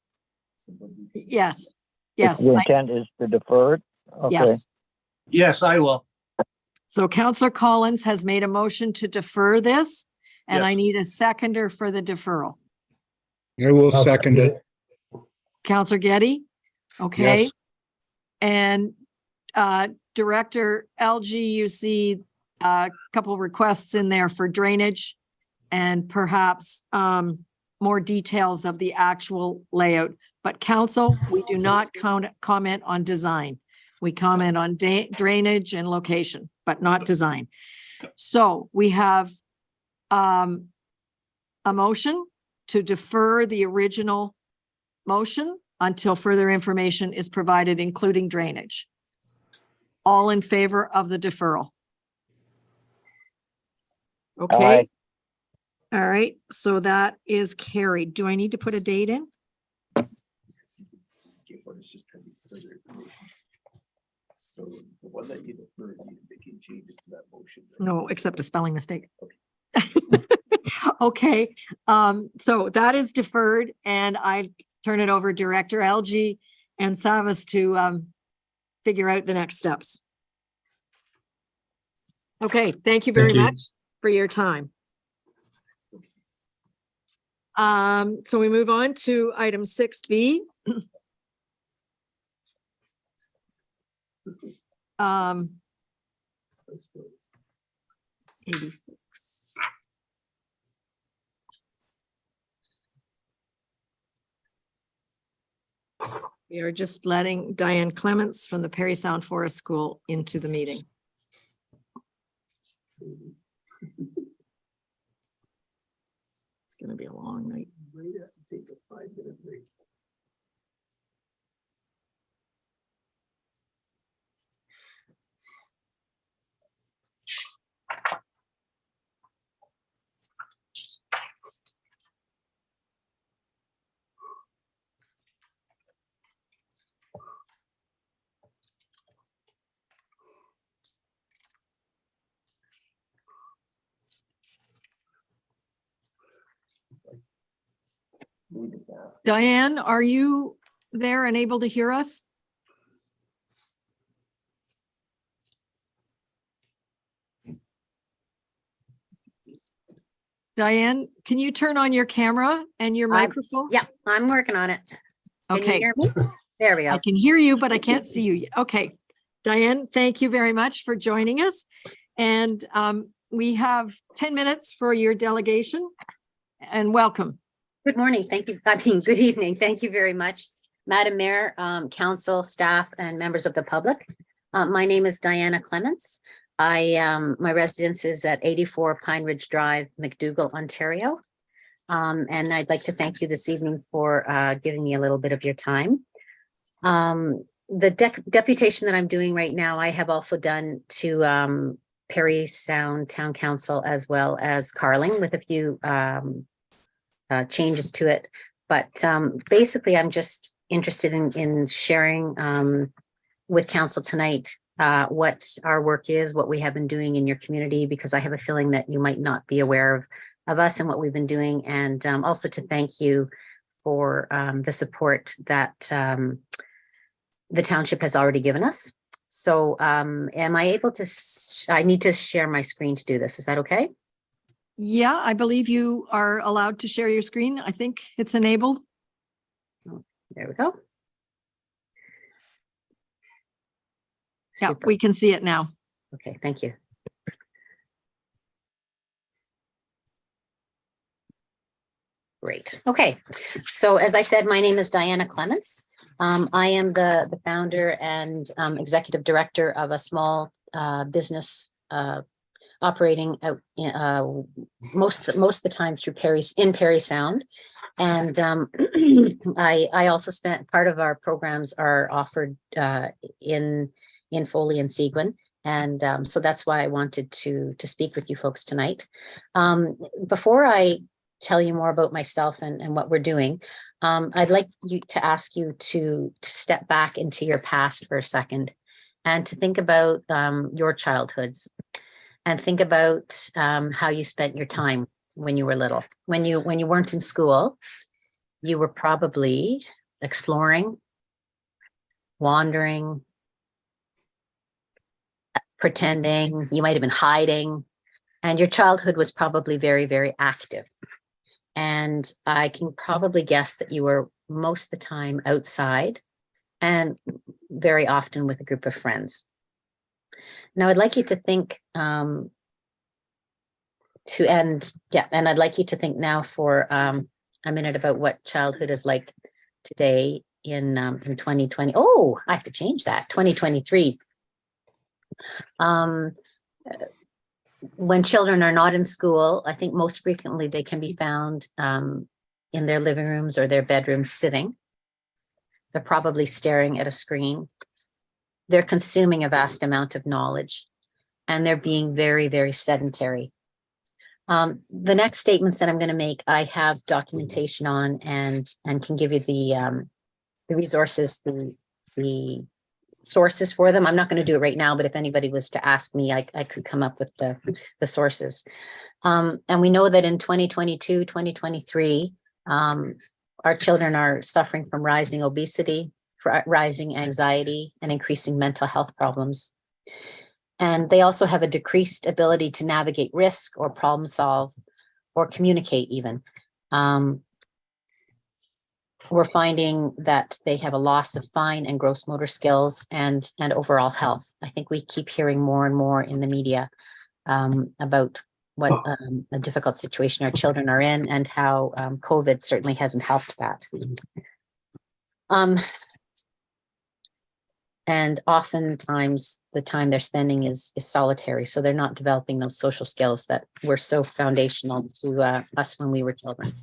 Yes, yes. The intent is to defer it? Okay. Yes. Yes, I will. So Counselor Collins has made a motion to defer this, and I Yes. need a seconder for the deferral. I will I'll second it. Counselor Getty? Okay. Yes. And Director LG, you see a couple requests in there for drainage and perhaps more details of the actual layout. But council, we do not comment on design. We comment on drainage and location, but not design. So we have a motion to defer the original motion until further information is provided, including drainage. All in favor of the deferral? Okay. Aye. All right, so that is carried. Do I need to put a date in? So the one that you deferred, you making changes to that motion. No, except a spelling mistake. Okay, so that is deferred and I turn it over Director LG and Savas to figure out the next steps. Okay, thank you very Thank you. much for your time. So we move on to item 6B. 86. We are just letting Diane Clements from the Perry Sound Forest School into the meeting. It's going to be a long night. Take a 5-minute break. Diane, are you there and able to hear us? Diane, can you turn on your camera and your microphone? Yeah, I'm working on it. Can you Okay. hear me? There we I go. can hear you, but I can't see you. Okay. Diane, thank you very much for joining us. And we have 10 minutes for your delegation and welcome. Good morning. Thank you. I mean, good evening. Thank you very much, Madam Mayor, council, staff, and members of the public. My name is Diana Clements. My residence is at 84 Pine Ridge Drive, McDougall, Ontario. And I'd like to thank you this evening for giving me a little bit of your time. The deputation that I'm doing right now, I have also done to Perry Sound Town Council as well as Carling with a few changes to it. But basically, I'm just interested in sharing with council tonight what our work is, what we have been doing in your community, because I have a feeling that you might not be aware of us and what we've been doing. And also to thank you for the support that the township has already given us. So am I able to, I need to share my screen to do this. Is that okay? Yeah, I believe you are allowed to share your screen. I think it's enabled. There we go. Yeah, Super. we can see it now. Okay, thank you. Great. Okay. So as I said, my name is Diana Clements. I am the founder and executive director of a small business operating out most of the time through Perry Sound. And I also spent part of our programs are offered in Foley and Seguin. And so that's why I wanted to speak with you folks tonight. Before I tell you more about myself and what we're doing, I'd like to ask you to step back into your past for a second and to think about your childhoods and think about how you spent your time when you were little. When you weren't in school, you were probably exploring, wandering, pretending, you might have been hiding, and your childhood was probably very, very active. And I can probably guess that you were most of the time outside and very often with a group of friends. Now I'd like you to think and I'd like you to think now for a minute about what childhood is like today in 2020. Oh, I have to change that, 2023. When children are not in school, I think most frequently they can be found in their living rooms or their bedrooms sitting. They're probably staring at a screen. They're consuming a vast amount of knowledge, and they're being very, very sedentary. The next statements that I'm going to make, I have documentation on and can give you the resources, the sources for them. I'm not going to do it right now, but if anybody was to ask me, I could come up with the sources. And we know that in 2022, 2023, our children are suffering from rising obesity, rising anxiety, and increasing mental health problems. And they also have a decreased ability to navigate risk or problem solve or communicate even. We're finding that they have a loss of fine and gross motor skills and overall health. I think we keep hearing more and more in the media about what a difficult situation our children are in and how COVID certainly hasn't helped that. And oftentimes the time they're spending is solitary. So they're not developing those social skills that were so foundational to us when we were children.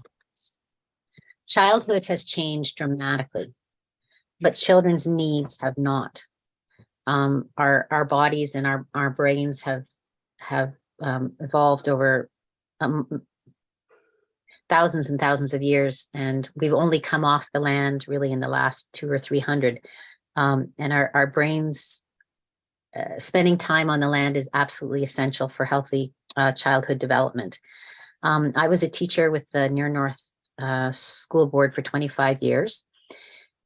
Childhood has changed dramatically, but children's needs have not. Our bodies and our brains have evolved over thousands and thousands of years, and we've only come off the land really in the last 200 or 300. And our brains, spending time on the land is absolutely essential for healthy childhood development. I was a teacher with the Near North School Board for 25 years.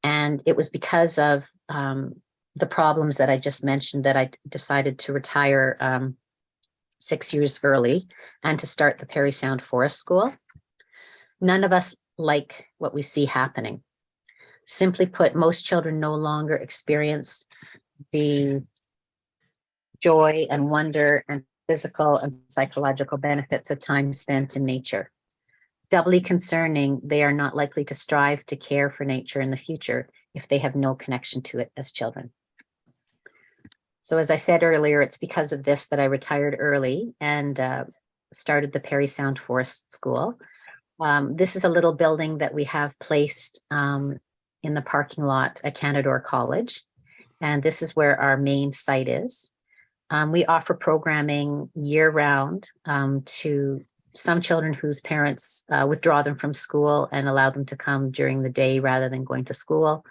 And it was because of the problems that I just mentioned that I decided to retire 6 years early and to start the Perry Sound Forest School. None of us like what we see happening. Simply put, most children no longer experience the joy and wonder and physical and psychological benefits of time spent in nature. Doubly concerning, they are not likely to strive to care for nature in the future if they have no connection to it as children. So as I said earlier, it's because of this that I retired early and started the Perry Sound Forest School. This is a little building that we have placed in the parking lot at Canadore College. And this is where our main site is. We offer programming year-round to some children whose parents withdraw them from school and allow them to come during the day rather than going to school.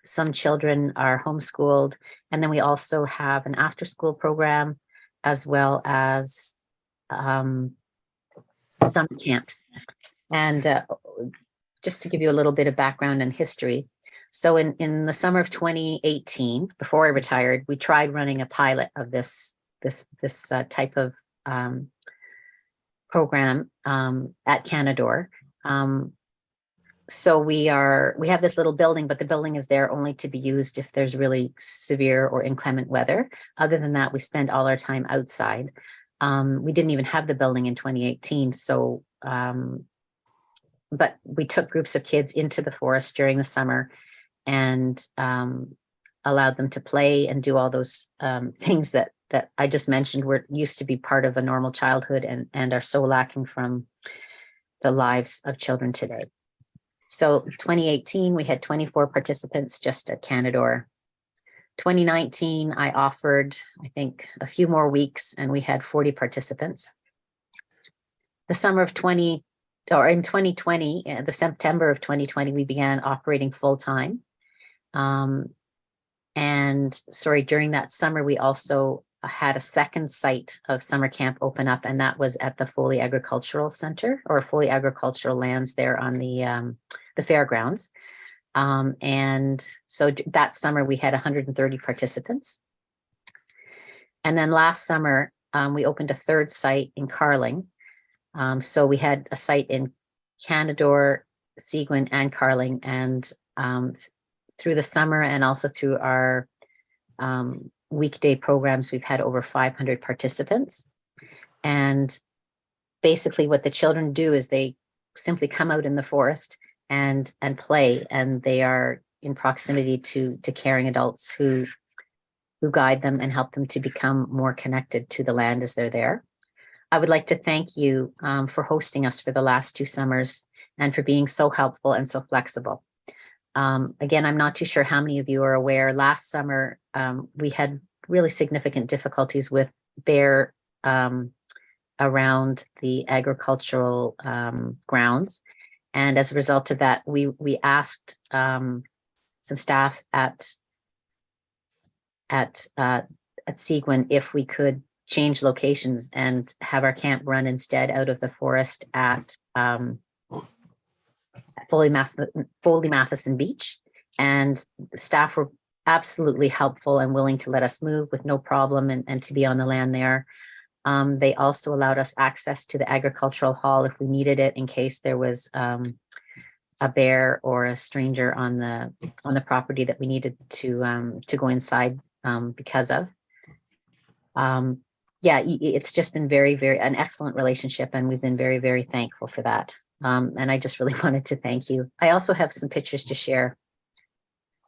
Some children are homeschooled. And then we also have an after-school program as well as summer camps. And just to give you a little bit of background and history. So in the summer of 2018, before I retired, we tried running a pilot of this type of program at Canadore. So we have this little building, but the building is there only to be used if there's really severe or inclement weather. Other than that, we spend all our time outside. We didn't even have the building in 2018. So but we took groups of kids into the forest during the summer and allowed them to play and do all those things that I just mentioned were used to be part of a normal childhood and are so lacking from the lives of children today. So 2018, we had 24 participants just at Canadore. 2019, I offered, I think, a few more weeks and we had 40 participants. The summer of 2020, the September of 2020, we began operating full-time. During that summer, we also had a second site of summer camp open up, and that was at the Foley Agricultural Center, or Foley Agricultural Lands there on the fairgrounds. And so that summer we had 130 participants. And then last summer, we opened a third site in Carling. So we had a site in Canadore, Seguin, and Carling, and through the summer and also through our weekday programs, we've had over 500 participants. And basically what the children do is they simply come out in the forest and play, and they are in proximity to caring adults who guide them and help them to become more connected to the land as they're there. I would like to thank you for hosting us for the last 2 summers and for being so helpful and so flexible. Again, I'm not too sure how many of you are aware, last summer, we had really significant difficulties with bear around the agricultural grounds. And as a result of that, we asked some staff at Seguin if we could change locations and have our camp run instead out of the forest at Foley Matheson Beach. And the staff were absolutely helpful and willing to let us move with no problem and to be on the land there. They also allowed us access to the agricultural hall if we needed it in case there was a bear or a stranger on the property that we needed to go inside because of. Yeah, it's just been very, very an excellent relationship, and we've been very, very thankful for that. And I just really wanted to thank you. I also have some pictures to share.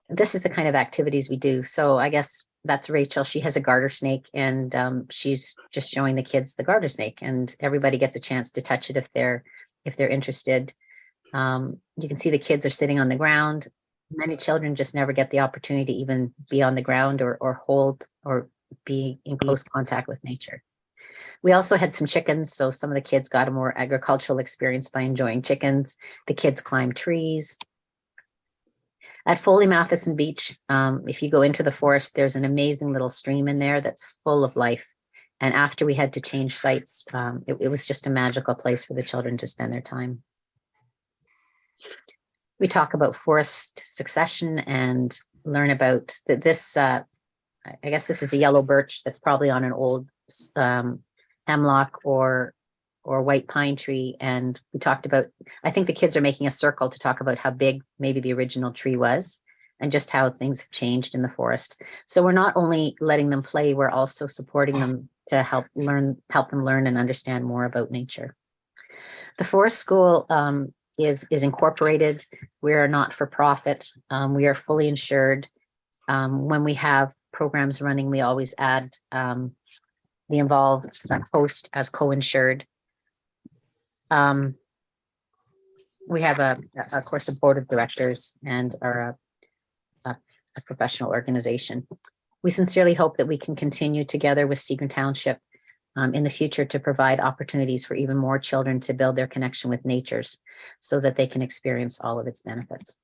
This is the kind of activities we do. So I guess that's Rachel. She has a garter snake, and she's just showing the kids the garter snake, and everybody gets a chance to touch it if they're interested. You can see the kids are sitting on the ground. Many children just never get the opportunity to even be on the ground or hold or be in close contact with nature. We also had some chickens, so some of the kids got a more agricultural experience by enjoying chickens. The kids climbed trees. At Foley Matheson Beach, if you go into the forest, there's an amazing little stream in there that's full of life. And after we had to change sites, it was just a magical place for the children to spend their time. We talk about forest succession and learn about this. I guess this is a yellow birch that's probably on an old hemlock or white pine tree. And we talked about, I think the kids are making a circle to talk about how big maybe the original tree was and just how things have changed in the forest. So we're not only letting them play, we're also supporting them to help them learn and understand more about nature. The forest school is incorporated. We are not for profit. We are fully insured. When we have programs running, we always add the involved host as co-insured. We have of course, a board of directors and are a professional organization. We sincerely hope that we can continue together with Seguin Township in the future to provide opportunities for even more children to build their connection with natures so that they can experience all of its benefits.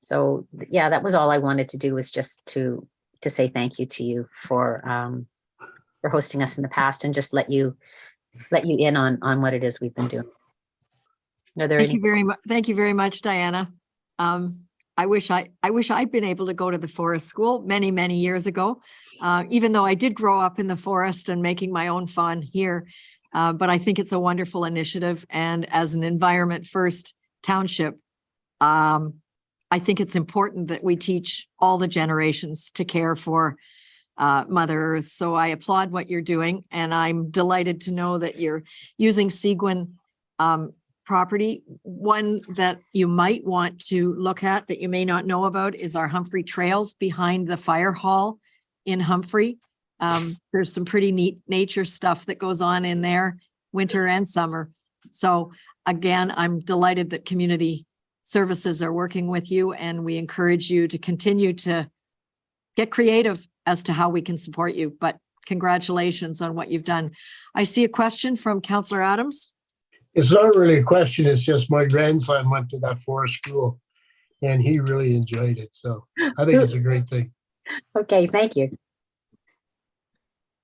So yeah, that was all I wanted to do, was just to say thank you to you for hosting us in the past and just let you in on what it is we've been doing. Thank you very much. Thank you very much, Diana. I wish I'd been able to go to the forest school many, many years ago, even though I did grow up in the forest and making my own fun here. But I think it's a wonderful initiative. And as an environment first township, I think it's important that we teach all the generations to care for Mother Earth. So I applaud what you're doing. And I'm delighted to know that you're using Seguin property. One that you might want to look at that you may not know about is our Humphrey Trails behind the fire hall in Humphrey. There's some pretty neat nature stuff that goes on in there, winter and summer. So again, I'm delighted that community services are working with you, and we encourage you to continue to get creative as to how we can support you. But congratulations on what you've done. I see a question from Councillor Adams. It's not really a question. It's just my grandson went to that forest school and he really enjoyed it. So I think it's a great thing. Okay, thank you.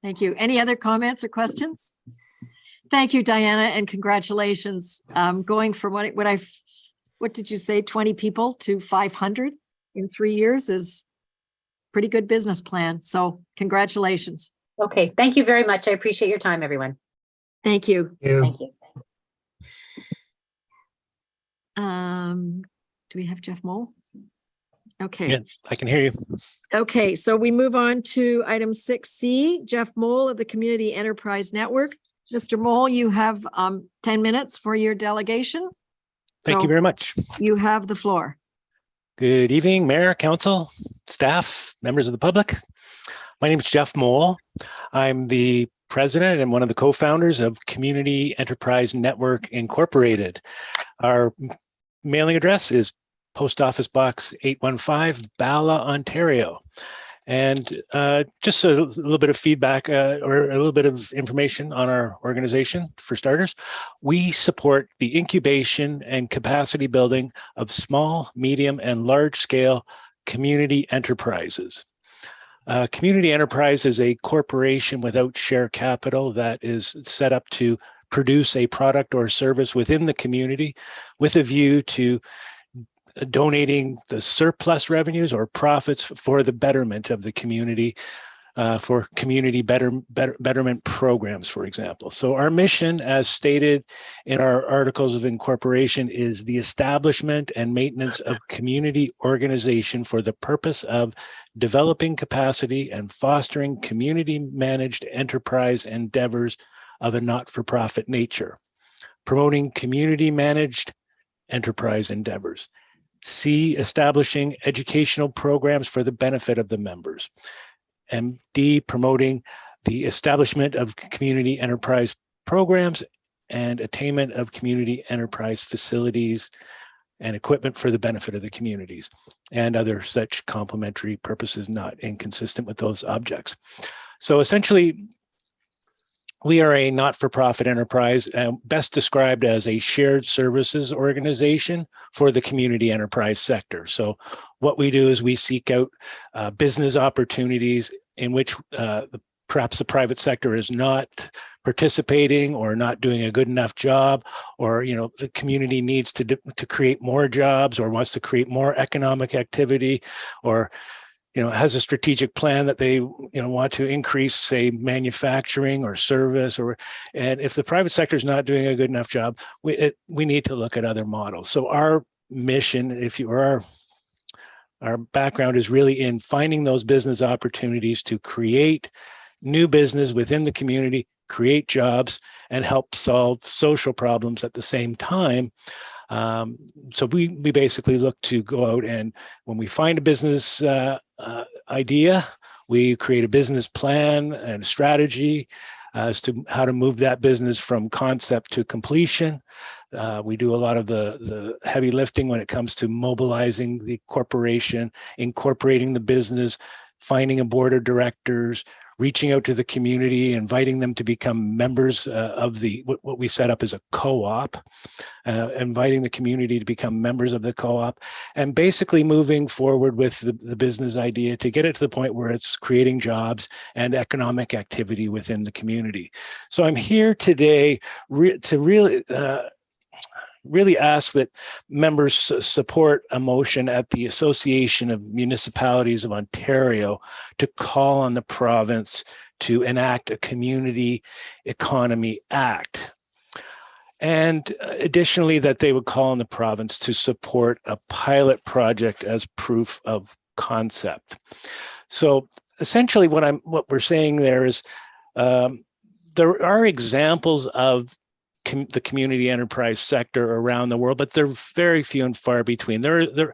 Thank you. Any other comments or questions? Thank you, Diana, and congratulations. Going from what did you say, 20 people to 500 in 3 years is pretty good business plan. So congratulations. Okay, thank you very much. I appreciate your time, everyone. Thank you. Thank you. Do we have Jeff Mole? Okay. Yeah, I can hear you. Okay, so we move on to item 6C, Jeff Mole of the Community Enterprise Network. Mr. Mole, you have 10 minutes for your delegation. Thank you very much. You have the floor. Good evening, Mayor, Council, staff, members of the public. My name is Jeff Mole. I'm the president and one of the co-founders of Community Enterprise Network Incorporated. Our mailing address is Post Office Box 815, Bala, Ontario. And just a little bit of feedback or a little bit of information on our organization. For starters, we support the incubation and capacity building of small, medium, and large scale community enterprises. Community enterprise is a corporation without share capital that is set up to produce a product or service within the community with a view to donating the surplus revenues or profits for the betterment of the community, for community betterment programs, for example. So our mission, as stated in our articles of incorporation, is the establishment and maintenance of community organization for the purpose of developing capacity and fostering community managed enterprise endeavors of a not-for-profit nature, promoting community managed enterprise endeavors. C, establishing educational programs for the benefit of the members. And D, promoting the establishment of community enterprise programs and attainment of community enterprise facilities and equipment for the benefit of the communities and other such complementary purposes not inconsistent with those objects. So essentially, we are a not-for-profit enterprise, best described as a shared services organization for the community enterprise sector. So what we do is we seek out business opportunities in which perhaps the private sector is not participating or not doing a good enough job, or the community needs to create more jobs or wants to create more economic activity, or has a strategic plan that they, want to increase, say, manufacturing or service, and if the private sector is not doing a good enough job, we need to look at other models. So our mission, our background is really in finding those business opportunities to create new business within the community, create jobs, and help solve social problems at the same time. So we basically look to go out, and when we find a business idea, we create a business plan and a strategy as to how to move that business from concept to completion. We do a lot of the heavy lifting when it comes to mobilizing the corporation, incorporating the business, finding a board of directors, reaching out to the community, inviting them to become members of what we set up as a co-op, inviting the community to become members of the co-op, and basically moving forward with the business idea to get it to the point where it's creating jobs and economic activity within the community. So I'm here today to really ask that members support a motion at the Association of Municipalities of Ontario to call on the province to enact a Community Economy Act. And additionally, that they would call on the province to support a pilot project as proof of concept. So essentially what we're saying there is there are examples of the community enterprise sector around the world, but they're very few and far between. There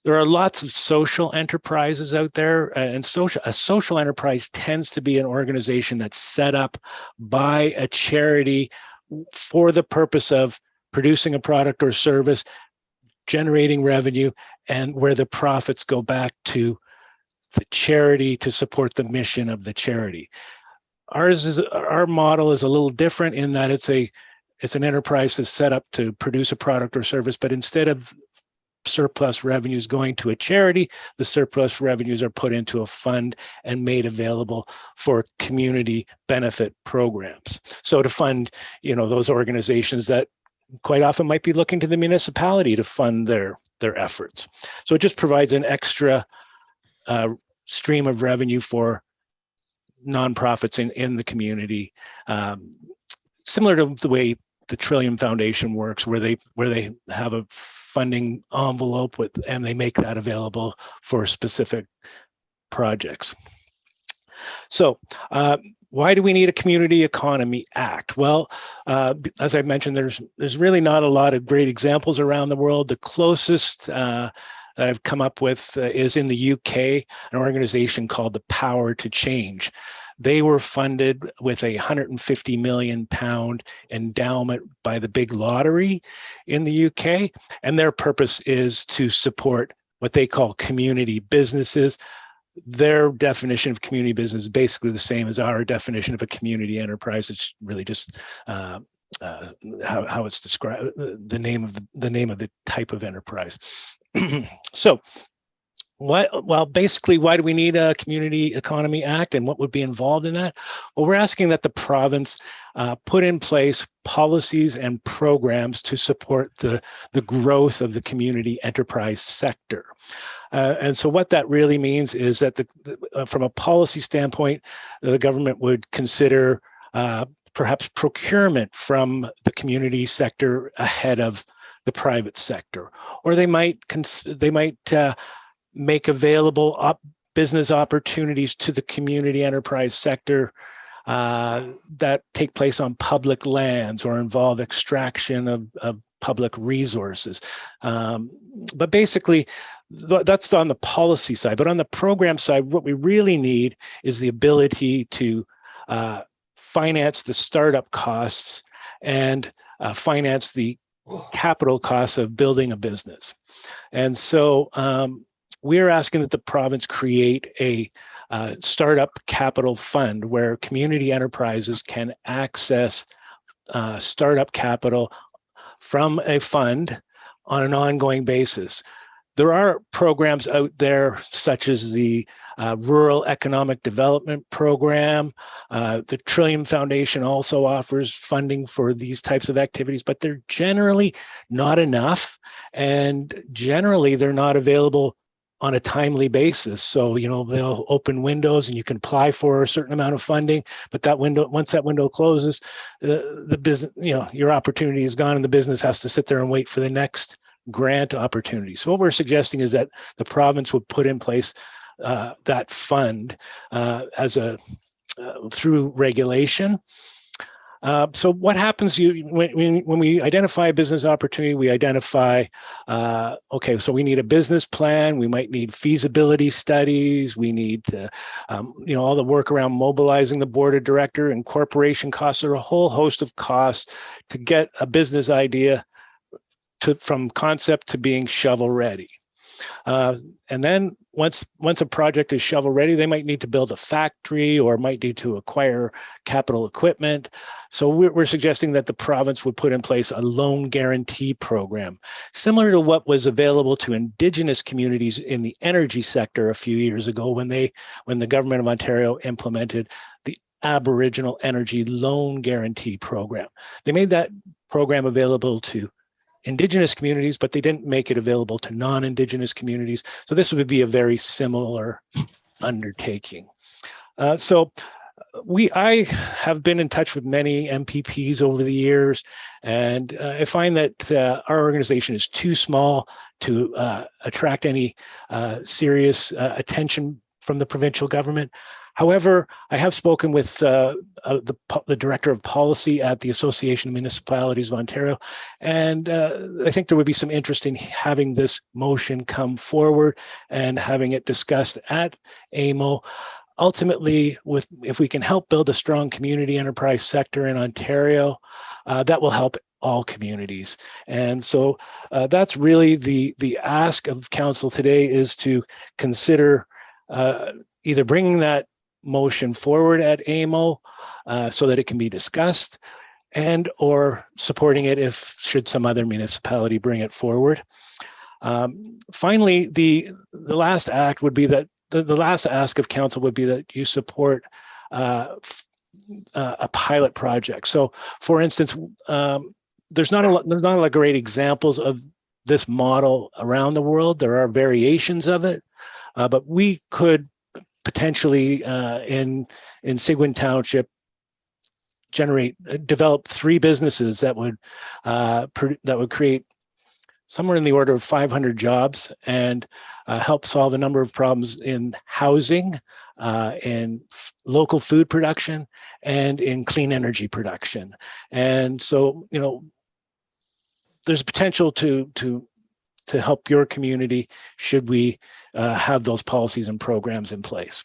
are lots of social enterprises out there, and a social enterprise tends to be an organization that's set up by a charity for the purpose of producing a product or service, generating revenue, and where the profits go back to the charity to support the mission of the charity. Our model is a little different in that it's an enterprise that's set up to produce a product or service, but instead of surplus revenues going to a charity, the surplus revenues are put into a fund and made available for community benefit programs. So to fund, those organizations that quite often might be looking to the municipality to fund their efforts. So it just provides an extra stream of revenue for nonprofits in the community, similar to the way the Trillium Foundation works, where they have a funding envelope and they make that available for specific projects. So why do we need a Community Economy Act? Well, as I mentioned, there's really not a lot of great examples around the world. The closest that I've come up with is in the UK, an organization called the Power to Change. They were funded with a £150 million endowment by the big lottery in the UK, and their purpose is to support what they call community businesses. Their definition of community business is basically the same as our definition of a community enterprise. It's really just how it's described, the name of the type of enterprise. So, basically, why do we need a Community Economy Act, and what would be involved in that? Well, we're asking that the province put in place policies and programs to support the growth of the community enterprise sector. And so what that really means is that from a policy standpoint, the government would consider perhaps procurement from the community sector ahead of the private sector, or they might make available business opportunities to the community enterprise sector that take place on public lands or involve extraction of public resources. But basically, that's on the policy side. But on the program side, what we really need is the ability to finance the startup costs and finance the capital costs of building a business. And so we're asking that the province create a startup capital fund where community enterprises can access startup capital from a fund on an ongoing basis. There are programs out there such as the Rural Economic Development Program. The Trillium Foundation also offers funding for these types of activities, but they're generally not enough, and generally they're not available on a timely basis. So, they'll open windows and you can apply for a certain amount of funding, but once that window closes, the business, your opportunity is gone and the business has to sit there and wait for the next grant opportunity. So what we're suggesting is that the province would put in place that fund through regulation. So what happens when we identify a business opportunity? We identify, okay, so we need a business plan. We might need feasibility studies. We need, all the work around mobilizing the board of director and corporation costs. There are a whole host of costs to get a business idea from concept to being shovel ready. And then once a project is shovel ready, they might need to build a factory or might need to acquire capital equipment. So we're suggesting that the province would put in place a loan guarantee program, similar to what was available to Indigenous communities in the energy sector a few years ago when the government of Ontario implemented the Aboriginal Energy Loan Guarantee Program. They made that program available to Indigenous communities, but they didn't make it available to non-Indigenous communities. So this would be a very similar undertaking. I have been in touch with many MPPs over the years, and I find that our organization is too small to attract any serious attention from the provincial government. However, I have spoken with the Director of Policy at the Association of Municipalities of Ontario, and I think there would be some interest in having this motion come forward and having it discussed at AMO. Ultimately, if we can help build a strong community enterprise sector in Ontario, that will help all communities. And so that's really the ask of council today, is to consider either bringing that motion forward at AMO so that it can be discussed, and or supporting it if should some other municipality bring it forward. Finally, the last act would be that the last ask of council would be that you support a pilot project. So, for instance, there's not a lot of great examples of this model around the world. There are variations of it, but we could potentially in Seguin Township develop 3 businesses that would create somewhere in the order of 500 jobs and help solve a number of problems in housing, in local food production, and in clean energy production. And so, there's potential to help your community should we have those policies and programs in place.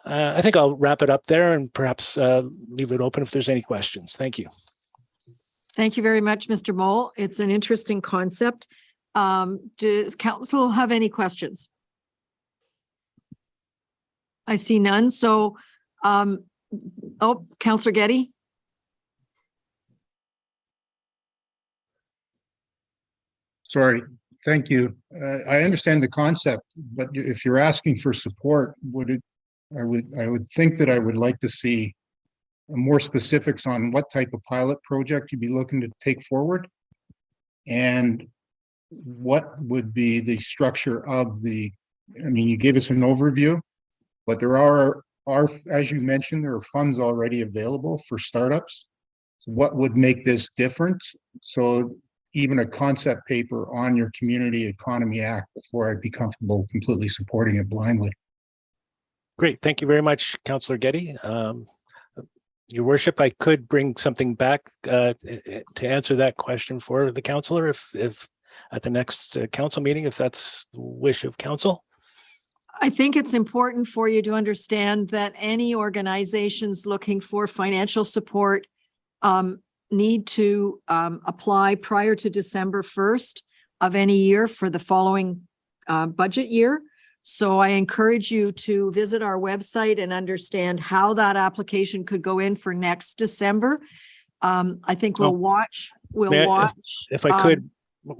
I think I'll wrap it up there and perhaps leave it open if there's any questions. Thank you. Thank you very much, Mr. Mole. It's an interesting concept. Does council have any questions? I see none. So, Councillor Getty. Sorry, thank you. I understand the concept, but if you're asking for support, I would think that I would like to see more specifics on what type of pilot project you'd be looking to take forward, and what would be the structure of you gave us an overview, but there are, as you mentioned, there are funds already available for startups. So what would make this different? So even a concept paper on your Community Economy Act before I'd be comfortable completely supporting it blindly. Great, thank you very much, Councillor Getty. Your worship, I could bring something back to answer that question for the councillor if at the next council meeting, if that's the wish of council. I think it's important for you to understand that any organizations looking for financial support need to apply prior to December 1st of any year for the following budget year. So I encourage you to visit our website and understand how that application could go in for next December. I think we'll watch. If I could,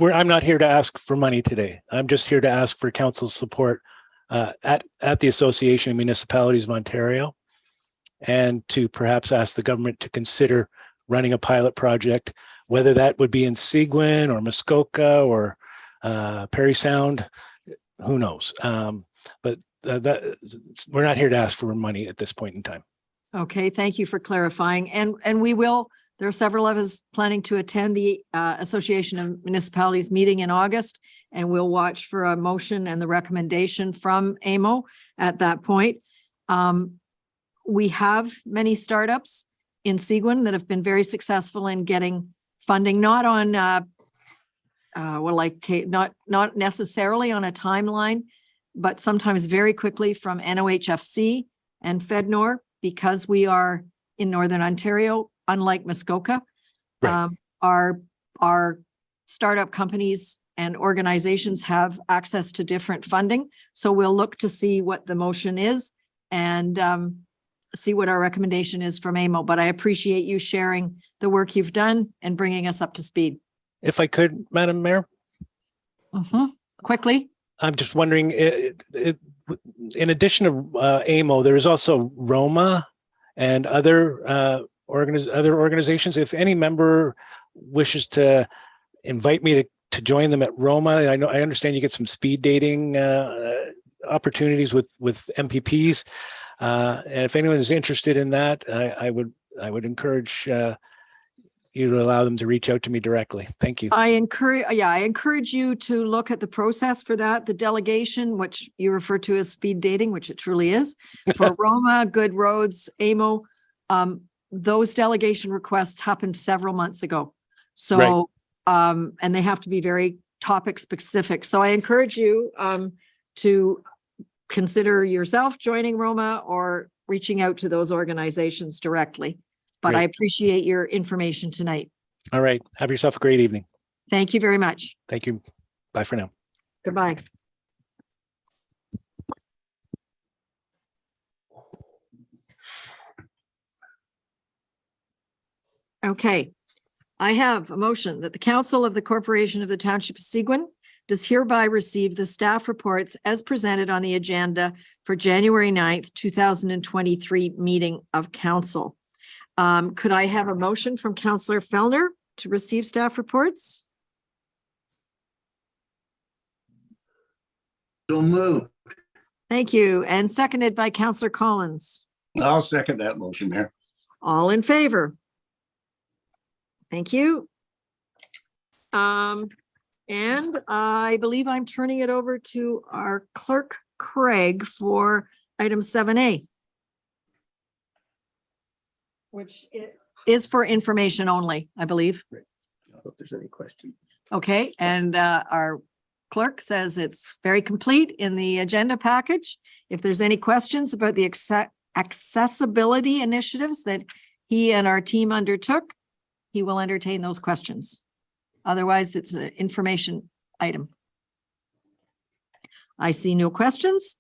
I'm not here to ask for money today. I'm just here to ask for council's support at the Association of Municipalities of Ontario, and to perhaps ask the government to consider running a pilot project, whether that would be in Seguin or Muskoka or Parry Sound, who knows? But we're not here to ask for money at this point in time. Okay, thank you for clarifying. And we will, there are several of us planning to attend the Association of Municipalities meeting in August, and we'll watch for a motion and the recommendation from AMO at that point. We have many startups in Seguin that have been very successful in getting funding, not on not necessarily on a timeline, but sometimes very quickly from NOHFC and FedNor, because we are in Northern Ontario, unlike Muskoka. Right. Our startup companies and organizations have access to different funding. So we'll look to see what the motion is and see what our recommendation is from AMO. But I appreciate you sharing the work you've done and bringing us up to speed. If I could, Madam Mayor? Quickly. I'm just wondering, in addition to AMO, there is also Roma and other organizations. If any member wishes to invite me to join them at Roma, I understand you get some speed dating opportunities with MPPs. And if anyone is interested in that, I would encourage you to allow them to reach out to me directly. Thank you. I encourage you to look at the process for that, the delegation, which you refer to as speed dating, which it truly is, for Roma, Good Roads, AMO. Those delegation requests happened several months ago. So, and they have to be very topic specific. So I encourage you to consider yourself joining Roma or reaching out to those organizations directly. But I appreciate your information tonight. All right. Have yourself a great evening. Thank you very much. Thank you. Bye for now. Goodbye. Okay. I have a motion that the Council of the Corporation of the Township of Seguin does hereby receive the staff reports as presented on the agenda for January 9th, 2023 meeting of council. Could I have a motion from Councillor Fellner to receive staff reports? So moved. Thank you. And seconded by Councillor Collins. I'll second that motion, Mayor. All in favor? Thank you. And I believe I'm turning it over to our clerk, Craig, for item 7A. Which is for information only, I believe. I don't know if there's any question. Okay, and our clerk says it's very complete in the agenda package. If there's any questions about the accessibility initiatives that he and our team undertook, he will entertain those questions. Otherwise, it's an information item. I see no questions.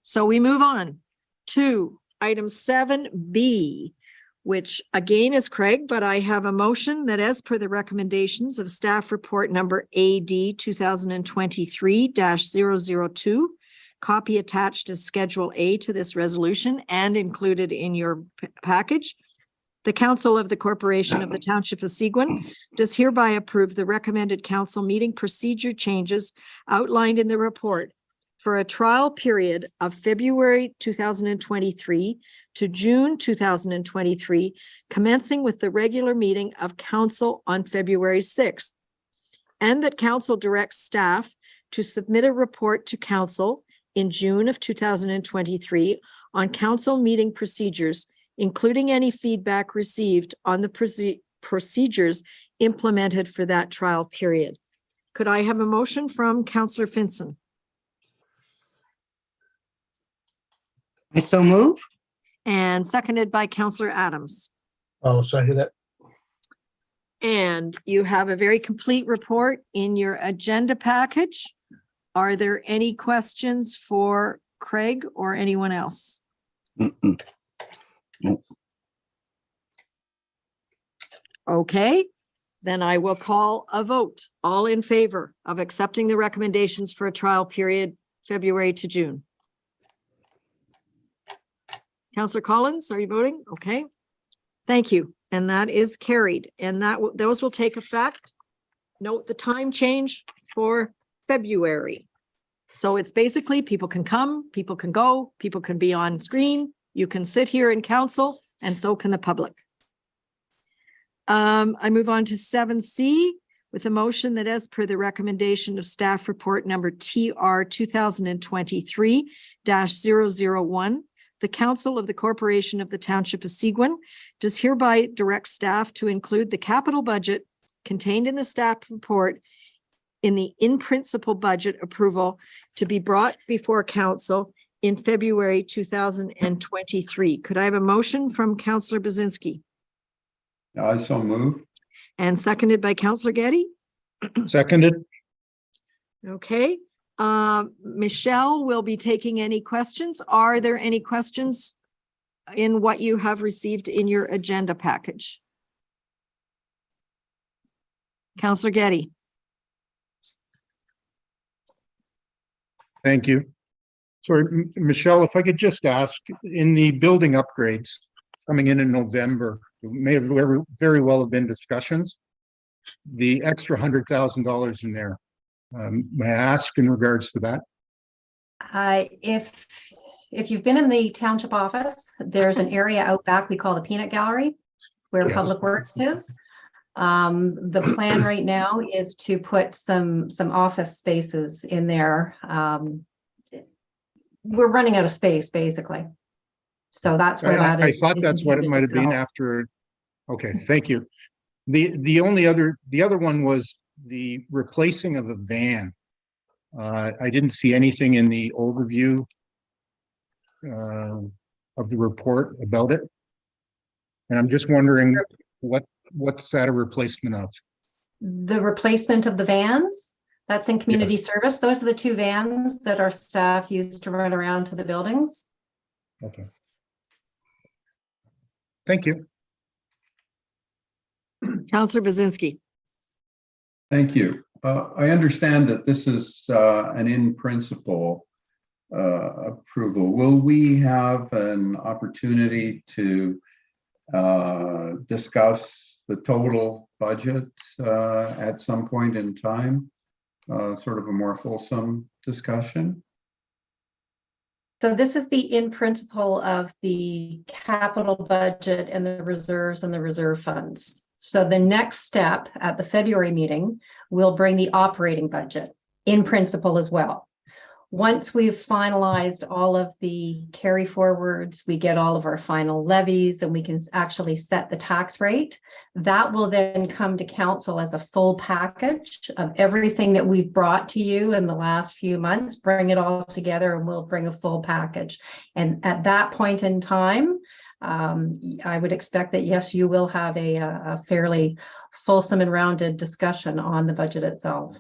So we move on to item 7B, which again is Craig, but I have a motion that as per the recommendations of staff report number AD 2023-002, copy attached as Schedule A to this resolution and included in your package, the Council of the Corporation of the Township of Seguin does hereby approve the recommended council meeting procedure changes outlined in the report for a trial period of February 2023 to June 2023, commencing with the regular meeting of council on February 6th, and that council directs staff to submit a report to council in June of 2023 on council meeting procedures, including any feedback received on the procedures implemented for that trial period. Could I have a motion from Councillor Finson? I so move. And seconded by Councillor Adams. I'll second that. And you have a very complete report in your agenda package. Are there any questions for Craig or anyone else? Mm-mm. Nope. Okay, then I will call a vote. All in favor of accepting the recommendations for a trial period, February to June. Councillor Collins, are you voting? Okay. Thank you. And that is carried. And those will take effect. Note the time change for February. So it's basically people can come, people can go, people can be on screen. You can sit here in council and so can the public. I move on to 7C with a motion that as per the recommendation of staff report number TR 2023-001, the Council of the Corporation of the Township of Seguin does hereby direct staff to include the capital budget contained in the staff report in the in-principle budget approval to be brought before council in February 2023. Could I have a motion from Councillor Bazinski? I so move. And seconded by Councillor Getty? Seconded. Okay. Michelle will be taking any questions. Are there any questions in what you have received in your agenda package? Councillor Getty. Thank you. Sorry, Michelle, if I could just ask, in the building upgrades coming in November, it may have very well have been discussions. The extra $100,000 in there, may I ask in regards to that? If you've been in the township office, there's an area out back we call the peanut gallery where Yes. Public Works is. The plan right now is to put some office spaces in there. We're running out of space, basically. So that's where that I is. thought is that's what it intended might to have been go. after. Okay, thank you. The other one was the replacing of a van. I didn't see anything in the overview of the report about it. And I'm just wondering what's that a replacement of? The replacement of the vans, that's in community service. Those are the two vans that our staff use to run around to the buildings. Okay. Thank you. Councillor Bazinski. Thank you. I understand that this is an in principle approval. Will we have an opportunity to discuss the total budget at some point in time? Sort of a more fulsome discussion? So this is the in principle of the capital budget and the reserves and the reserve funds. So the next step at the February meeting, we'll bring the operating budget in principle as well. Once we've finalized all of the carry forwards, we get all of our final levies and we can actually set the tax rate. That will then come to council as a full package of everything that we've brought to you in the last few months, bring it all together and we'll bring a full package. And at that point in time, I would expect that, yes, you will have a fairly fulsome and rounded discussion on the budget itself.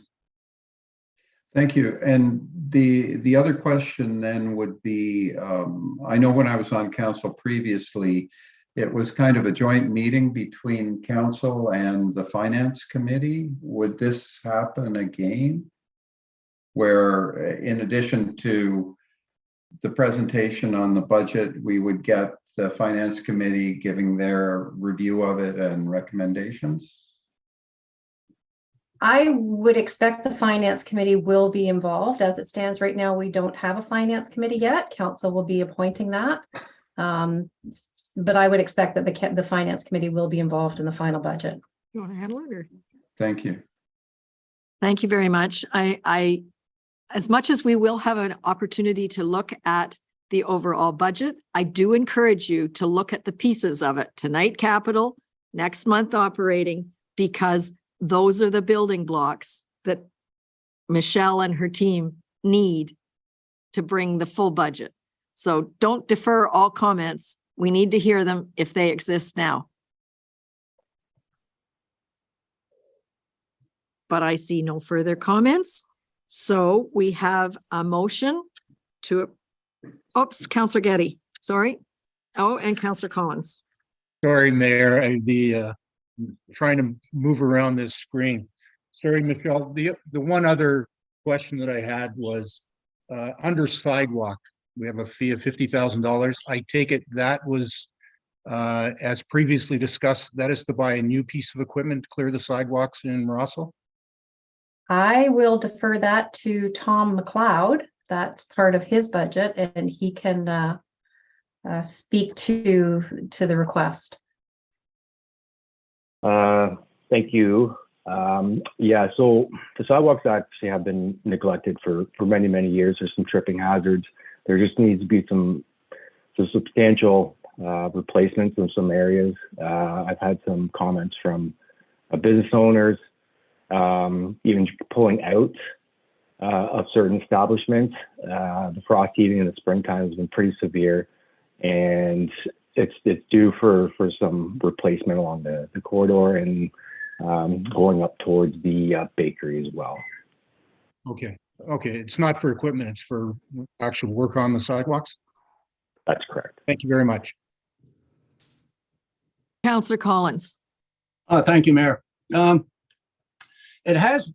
Thank you. And the other question then would be, I know when I was on council previously, it was kind of a joint meeting between council and the finance committee. Would this happen again? Where in addition to the presentation on the budget, we would get the finance committee giving their review of it and recommendations? I would expect the finance committee will be involved. As it stands right now, we don't have a finance committee yet. Council will be appointing that. But I would expect that the finance committee will be involved in the final budget. You want to handle it? Or? Thank you. Thank you very much. I, as much as we will have an opportunity to look at the overall budget, I do encourage you to look at the pieces of it. Tonight, capital, next month, operating, because those are the building blocks that Michelle and her team need to bring the full budget. So don't defer all comments. We need to hear them if they exist now. But I see no further comments. So we have a motion to, oops, Councillor Getty, sorry. Oh, and Councillor Collins. Sorry, Mayor, I'd be trying to move around this screen. Sorry, Michelle. The one other question that I had was under sidewalk, we have a fee of $50,000. I take it that was, as previously discussed, that is to buy a new piece of equipment to clear the sidewalks in Russell? I will defer that to Tom McLeod. That's part of his budget and he can speak to the request. Thank you. Yeah, so the sidewalks actually have been neglected for many, many years. There's some tripping hazards. There just needs to be some substantial replacements in some areas. I've had some comments from business owners, even pulling out of certain establishments. The frost heaving in the springtime has been pretty severe, and it's due for some replacement along the corridor and going up towards the bakery as well. Okay. It's not for equipment, it's for actual work on the sidewalks? That's correct. Thank you very much. Councillor Collins. Thank you, Mayor. It has,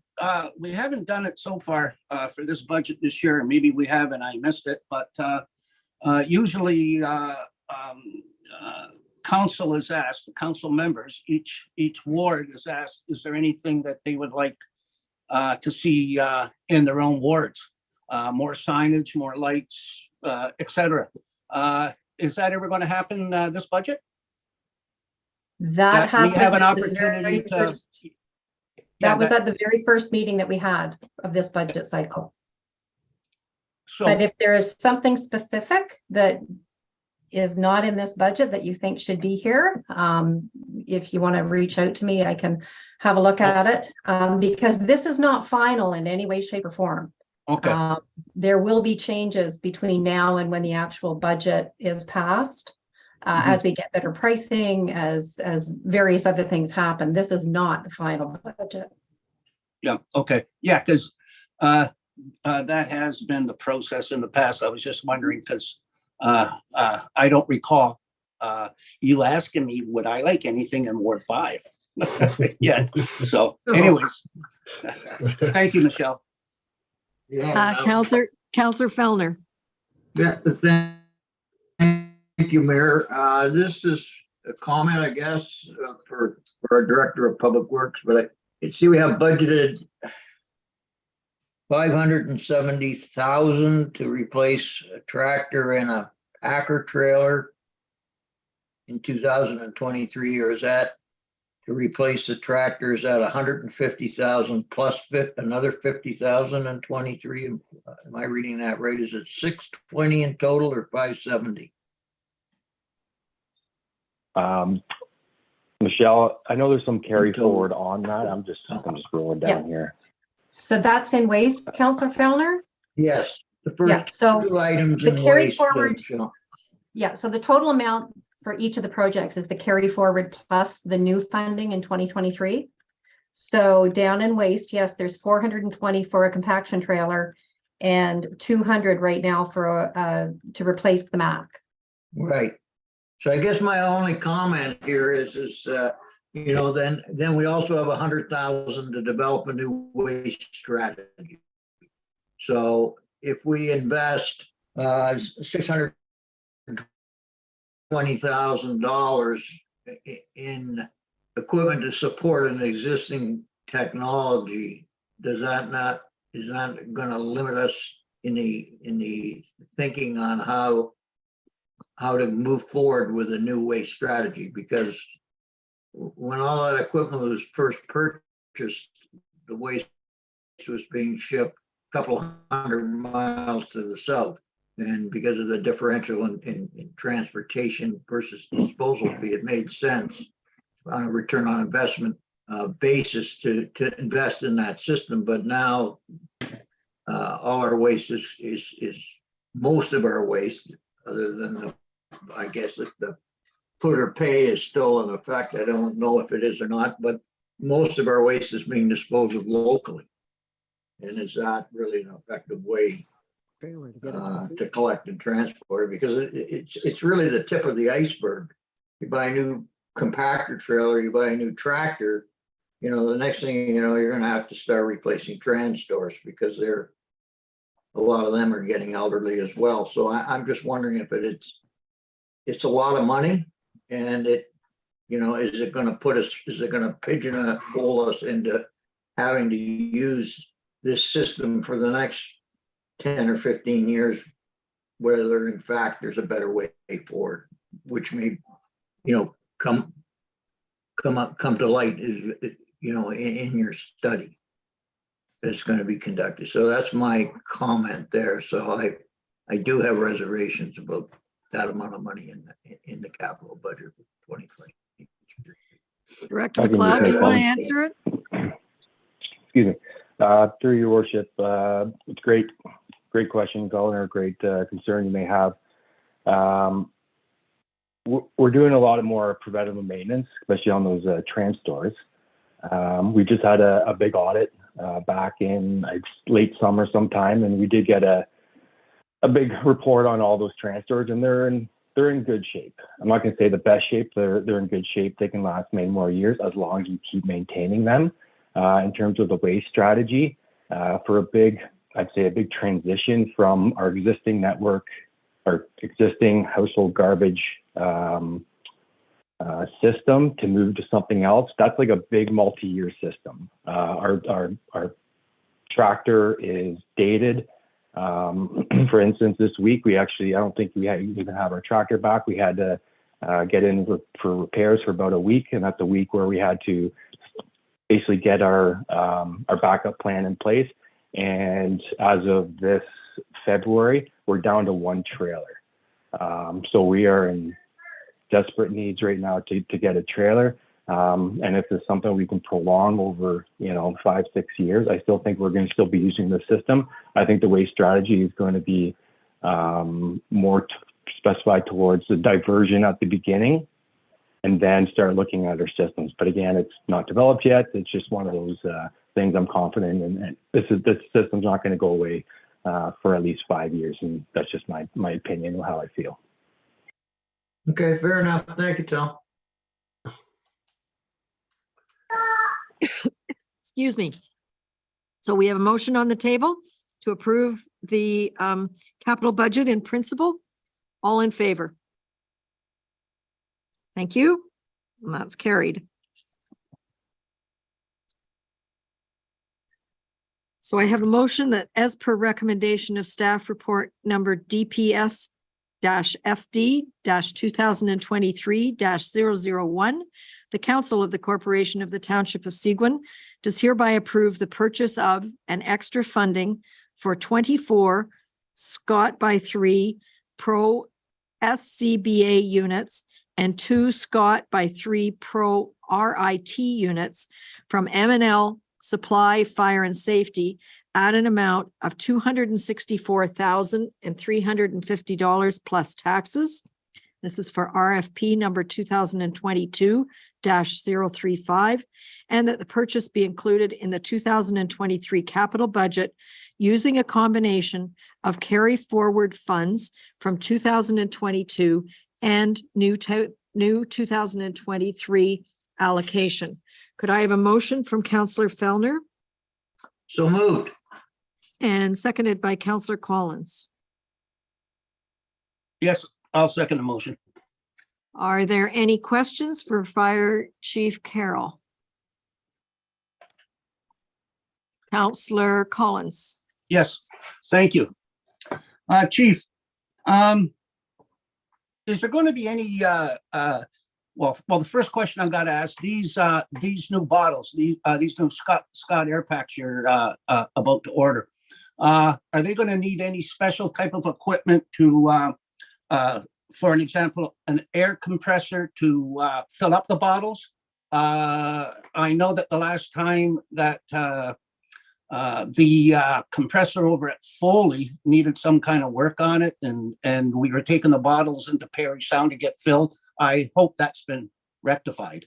we haven't done it so far for this budget this year. Maybe we have and I missed it, but usually council is asked, the council members, each ward is asked, is there anything that they would like to see in their own wards? More signage, more lights, etc. Is that ever going to happen this budget? That we have happened an at the opportunity very to. first- Yeah, That was at the very first meeting that we had of this budget cycle. So, But if there is something specific that is not in this budget that you think should be here, if you want to reach out to me, I can have a look at it. Because this is not final in any way, shape, or form. okay, There will be changes between now and when the actual budget is passed. As we get better pricing, as various other things happen. This is not the final budget. yeah, okay, yeah, because that has been the process in the past. I was just wondering, because I don't recall you asking me, would I like anything in Ward 5? Yeah, so anyways, thank you, Michelle. Counselor Fellner. Yeah, thank you, Mayor. This is a comment, I guess, for our Director of Public Works, but I see we have budgeted 570,000 to replace a tractor and a Acker trailer in 2023, or is that to replace the tractors at 150,000 plus another 50,000 in 23? Am I reading that right? Is it 620 in total or 570? Michelle, I know there's some carry forward on that. I'm just rolling down here. So that's in waste, Councillor Fellner? Yes, the first so two items the in carry waste. forward. Yeah, so the total amount for each of the projects is the carry forward plus the new funding in 2023. So down in waste, yes, there's 420 for a compaction trailer and 200 right now for to replace the Mack. Right. So I guess my only comment here is you know, then we also have 100,000 to develop a new waste strategy. So if we invest $620,000 in equipment to support an existing technology, is that going to limit us in the thinking on how to move forward with a new waste strategy? Because when all that equipment was first purchased, the waste was being shipped a couple 100 miles to the south. And because of the differential in transportation versus disposal fee, it made sense on a return on investment basis to invest in that system. But now all our waste is most of our waste, other than I guess if the put or pay is still in effect. I don't know if it is or not, but most of our waste is being disposed of locally. And is that really an effective way to collect and transport it? Because it's really the tip of the iceberg. You buy a new compactor trailer, you buy a new tractor, you know, the next thing you know, you're going to have to start replacing trans stores because a lot of them are getting elderly as well. So I'm just wondering if it's a lot of money. And is it going to pigeonhole us into having to use this system for the next 10 or 15 years, whether in fact there's a better way forward, which may, come to light in your study that's going to be conducted. So that's my comment there. So I do have reservations about that amount of money in the capital budget for 2020. Director McLeod, do you want to answer it? Excuse me. Through your worship, it's great question, Governor. Great concern you may have. We're doing a lot more preventative maintenance, especially on those trans stores. We just had a big audit back in late summer sometime, and we did get a big report on all those trans stores, and they're in good shape. I'm not going to say the best shape. They're in good shape. They can last many more years as long as we keep maintaining them. In terms of the waste strategy, for a big transition from our existing network, our existing household garbage system to move to something else, that's like a big multi-year system. Our tractor is dated. For instance, this week I don't think we even have our tractor back. We had to get in for repairs for about a week, and that's a week where we had to basically get our backup plan in place. And as of this February, we're down to one trailer. So we are in desperate needs right now to get a trailer. And if it's something we can prolong over, 5-6 years, I still think we're going to still be using the system. I think the waste strategy is going to be more specified towards the diversion at the beginning, and then start looking at our systems. But again, it's not developed yet. It's just one of those things I'm confident in. And this system's not going to go away for at least 5 years. And that's just my opinion of how I feel. Okay, fair enough. Thank you, Tom. Excuse me. So we have a motion on the table to approve the capital budget in principle. All in favor? Thank you. And that's carried. So I have a motion that, as per recommendation of staff report number DPS-FD-2023-001, the Council of the Corporation of the Township of Seguin does hereby approve the purchase of an extra funding for 24 Scott by 3 Pro SCBA units and 2 Scott by 3 Pro RIT units from M&L Supply, Fire and Safety at an amount of $264,350 plus taxes. This is for RFP number 2022-035, and that the purchase be included in the 2023 capital budget using a combination of carry forward funds from 2022 and new 2023 allocation. Could I have a motion from Councillor Fellner? So moved. And seconded by Councillor Collins. Yes, I'll second the motion. Are there any questions for Fire Chief Carroll? Councillor Collins. Yes, thank you. Chief, is there going to be any, well, the first question I've got to ask, these new bottles, these new Scott Air Packs you're about to order, are they going to need any special type of equipment to, for an example, an air compressor to fill up the bottles? I know that the last time that the compressor over at Foley needed some kind of work on it, and we were taking the bottles into Perry Sound to get filled. I hope that's been rectified.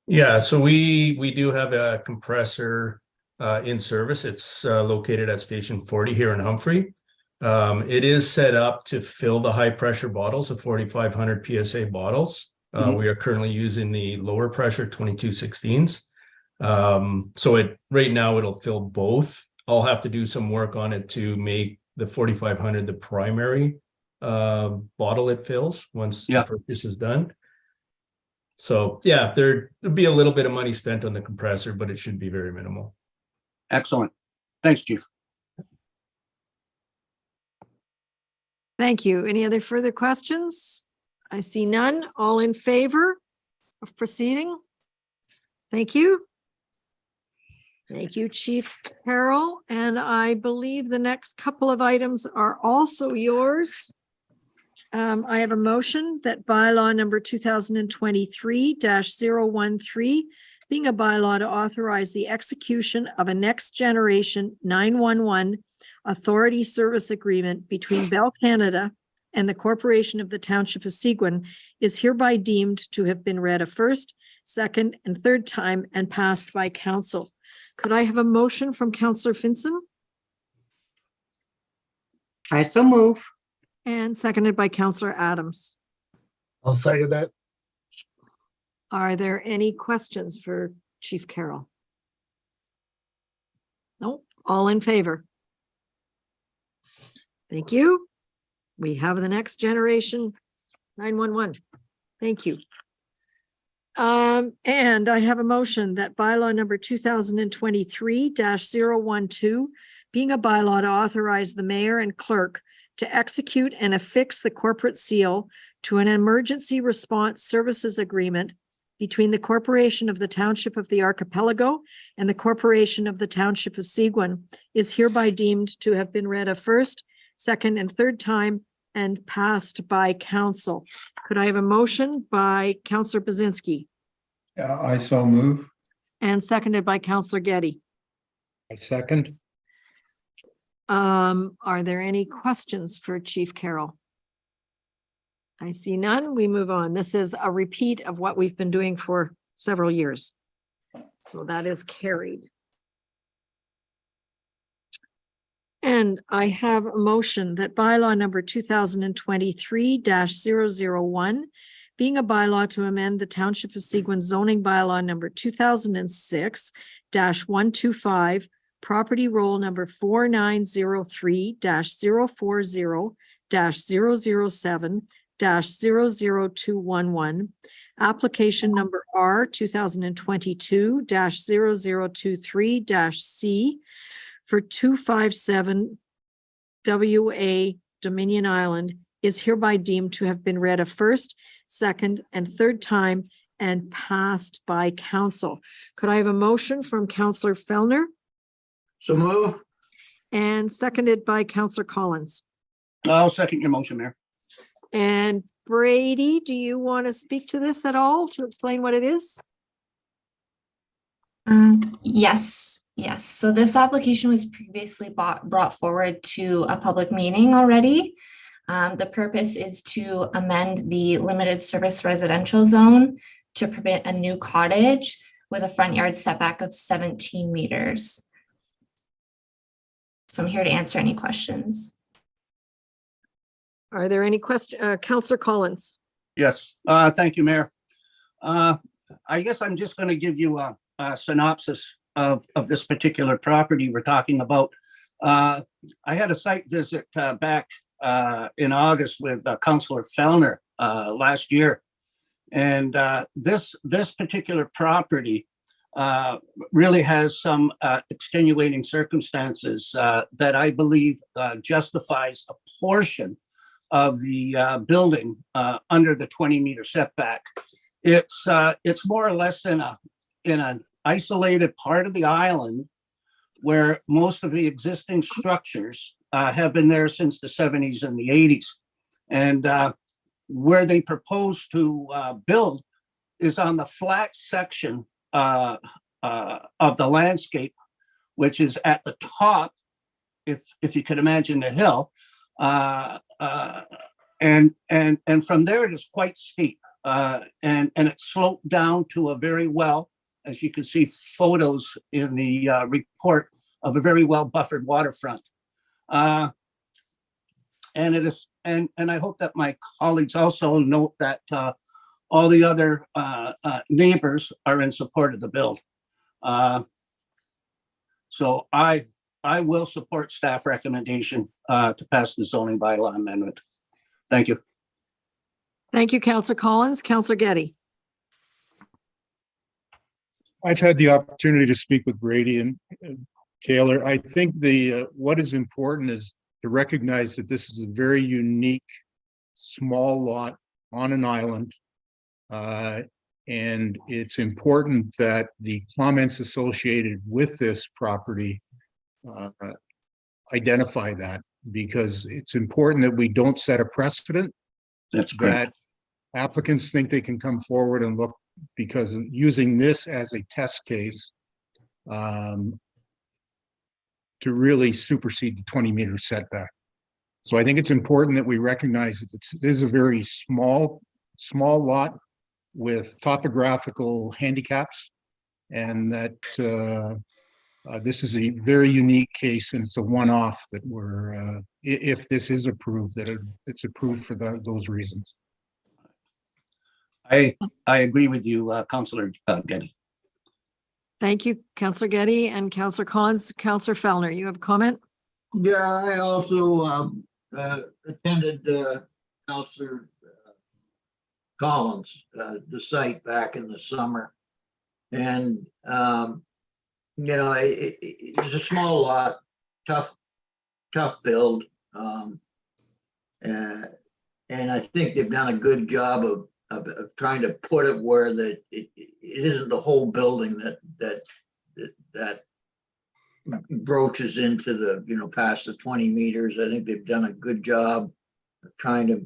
Yeah, so we do have a compressor in service. It's located at Station 40 here in Humphrey. It is set up to fill the high pressure bottles, the 4,500 PSA bottles. We are currently using the lower pressure 2216s. So right now it'll fill both. I'll have to do some work on it to make the 4,500 the primary bottle it fills once the purchase is done. So yeah, there'll be a little bit of money spent on the compressor, but it should be very minimal. Excellent. Thanks, Chief. Thank you. Any other further questions? I see none. All in favor of proceeding? Thank you. Thank you, Chief Carroll. And I believe the next couple of items are also yours. I have a motion that bylaw number 2023-013, being a bylaw to authorize the execution of a next generation 911 authority service agreement between Bell Canada and the Corporation of the Township of Seguin, is hereby deemed to have been read a first, second, and third time and passed by council. Could I have a motion from Councillor Finson? I so move. And seconded by Councillor Adams. I'll second that. Are there any questions for Chief Carroll? No, all in favor? Thank you. We have the next generation 911. Thank you. And I have a motion that bylaw number 2023-012, being a bylaw to authorize the mayor and clerk to execute and affix the corporate seal to an emergency response services agreement between the Corporation of the Township of the Archipelago and the Corporation of the Township of Seguin is hereby deemed to have been read a first, second, and third time and passed by council. Could I have a motion by Councillor Bazinski I so move. and seconded by Councillor Getty? I second. Are there any questions for Chief Carroll? I see none. We move on. This is a repeat of what we've been doing for several years. So that is carried. And I have a motion that bylaw number 2023-001, being a bylaw to amend the Township of Seguin zoning bylaw number 2006-125, property roll number 4903-040-007-00211, application number R 2022-0023-C for 257 WA Dominion Island is hereby deemed to have been read a first, second, and third time and passed by council. Could I have a motion from Councillor Fellner? So move. And seconded by Councillor Collins. I'll second your motion, Mayor. And Brady, do you want to speak to this at all to explain what it is? Yes. So this application was previously brought forward to a public meeting already. The purpose is to amend the limited service residential zone to permit a new cottage with a front yard setback of 17 meters. So I'm here to answer any questions. Are there any questions? Councillor Collins. Yes, thank you, Mayor. I guess I'm just going to give you a synopsis of this particular property we're talking about. I had a site visit back in August with Councillor Fellner last year. And this particular property really has some extenuating circumstances that I believe justifies a portion of the building under the 20-meter setback. It's more or less in an isolated part of the island where most of the existing structures have been there since the 70s and the 80s. And where they propose to build is on the flat section of the landscape, which is at the top, if you could imagine the hill, and from there it is quite steep, and it sloped down to a very well, as you can see photos in the report, of a very well buffered waterfront. And it is, and I hope that my colleagues also note that all the other neighbors are in support of the build. So I will support staff recommendation to pass the zoning bylaw amendment. Thank you. Thank you, Councillor Collins. Councillor Getty. I've had the opportunity to speak with Brady and Taylor. I think what is important is to recognize that this is a very unique small lot on an island. And it's important that the comments associated with this property identify that, because it's important that we don't set a precedent. That's correct. That applicants think they can come forward and look, because using this as a test case to really supersede the 20-meter setback. So I think it's important that we recognize that it is a very small lot with topographical handicaps, and that this is a very unique case, and it's a one-off that we're, if this is approved, that it's approved for those reasons. I agree with you, Councillor Getty. Thank you, Councillor Getty and Councillor Collins. Councillor Fellner, you have a comment? Yeah, I also attended Councillor Collins, the site back in the summer. And, you know, it's a small lot, tough build. And I think they've done a good job of trying to put it where that it isn't the whole building that broaches into the, past the 20 meters. I think they've done a good job of trying to,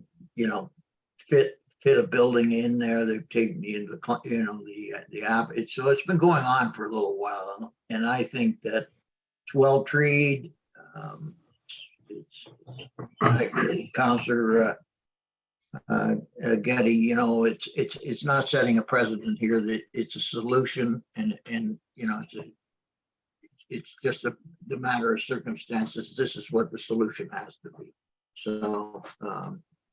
fit a building in there. They've taken the app. So it's been going on for a little while, and I think that it's well treated. It's like Councillor Getty, it's not setting a precedent here. That it's a solution, and it's just the matter of circumstances. This is what the solution has to be. So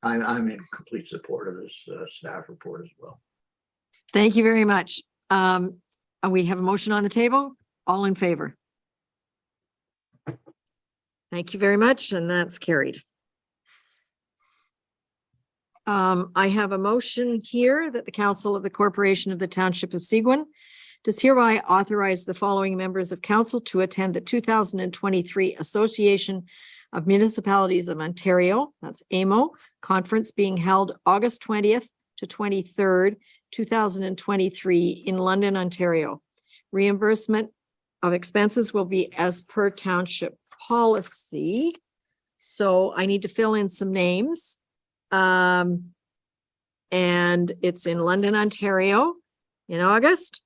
I'm in complete support of this staff report as well. Thank you very much. We have a motion on the table. All in favor? Thank you very much, and that's carried. I have a motion here that the Council of the Corporation of the Township of Seguin does hereby authorize the following members of council to attend the 2023 Association of Municipalities of Ontario, that's AMO, conference being held August 20th to 23rd, 2023 in London, Ontario. Reimbursement of expenses will be as per township policy. So I need to fill in some names. And it's in London, Ontario in August.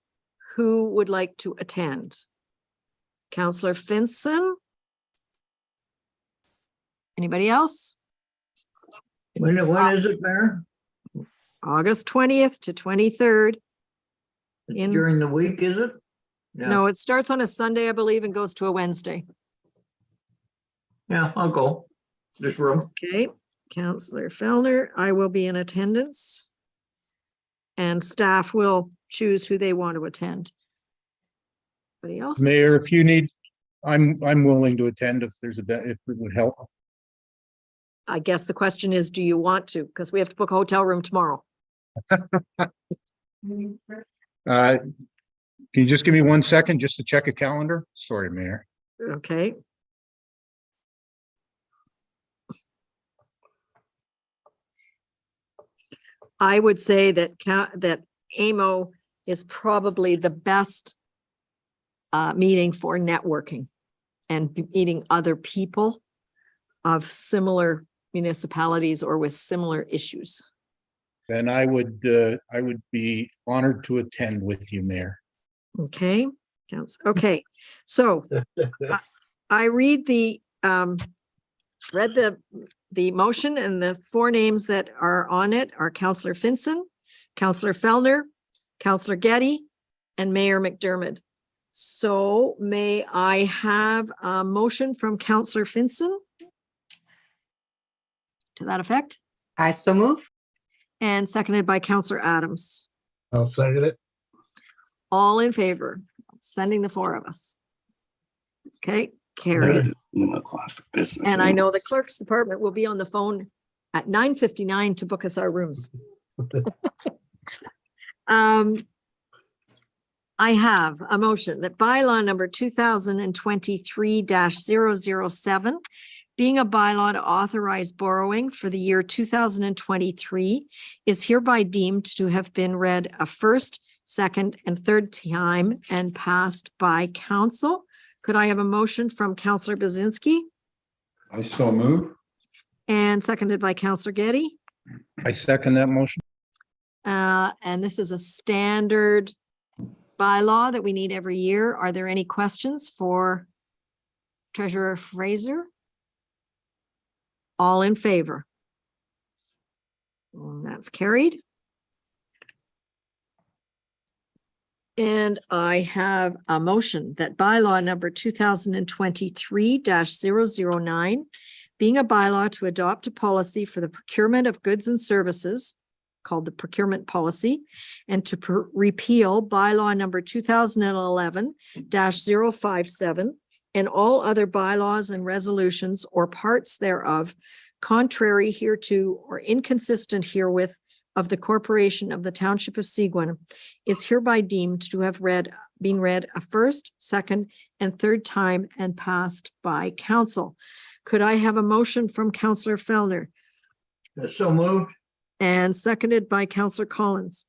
Who would like to attend? Councillor Finson? Anybody else? When is it, Mayor? August 20th to 23rd. During the week, is it? Yeah. No, it starts on a Sunday, I believe, and goes to a Wednesday. Yeah, I'll go. This room. Okay, Councillor Fellner, I will be in attendance. And staff will choose who they want to attend. Anybody else? Mayor, if you need, I'm willing to attend if there's if it would help. I guess the question is, do you want to? Because we have to book a hotel room tomorrow. Can you just give me 1 second just to check a calendar? Sorry, Mayor. Okay. I would say that AMO is probably the best meeting for networking and meeting other people of similar municipalities or with similar issues. Then I would be honored to attend with you, Mayor. Okay, okay. So I read the motion, and the four names that are on it are Councillor Finson, Councillor Fellner, Councillor Getty, and Mayor McDermott. So may I have a motion from Councillor Finson to that effect? I so move. And seconded by Councillor Adams. I'll second it. All in favor of sending the four of us? Okay, carried. And I know the clerk's department will be on the phone at 9:59 to book us our rooms. I have a motion that bylaw number 2023-007, being a bylaw to authorize borrowing for the year 2023, is hereby deemed to have been read a first, second, and third time and passed by council. Could I have a motion from Councillor Bazinski? I so move. And seconded by Councillor Getty. I second that motion. And this is a standard bylaw that we need every year. Are there any questions for Treasurer Fraser? All in favor? That's carried. And I have a motion that bylaw number 2023-009, being a bylaw to adopt a policy for the procurement of goods and services called the procurement policy, and to repeal bylaw number 2011-057 and all other bylaws and resolutions or parts thereof contrary hereto or inconsistent herewith of the Corporation of the Township of Seguin, is hereby deemed to have been read a first, second, and third time and passed by council. Could I have a motion from Councillor Fellner? So moved. And seconded by Councillor Collins.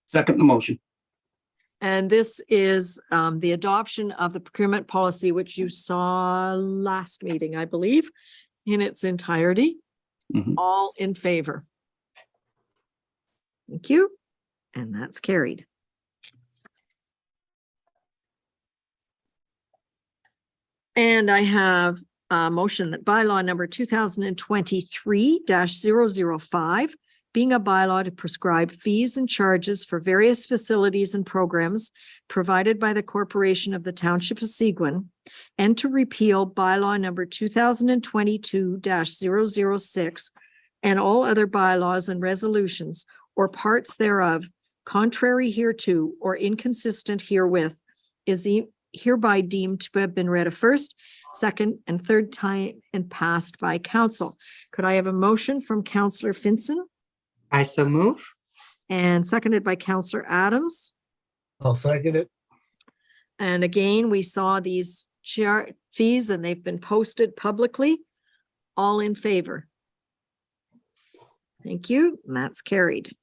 Second the motion. And this is the adoption of the procurement policy, which you saw last meeting, I believe, in its entirety. All in favor? Thank you. And that's carried. And I have a motion that bylaw number 2023-005, being a bylaw to prescribe fees and charges for various facilities and programs provided by the Corporation of the Township of Seguin, and to repeal bylaw number 2022-006 and all other bylaws and resolutions or parts thereof contrary hereto or inconsistent herewith, is hereby deemed to have been read a first, second, and third time and passed by council. Could I have a motion from Councillor Finson? I so move. And seconded by Councillor Adams. I'll second it. And again, we saw these fees and they've been posted publicly. All in favor? Thank you. And that's carried.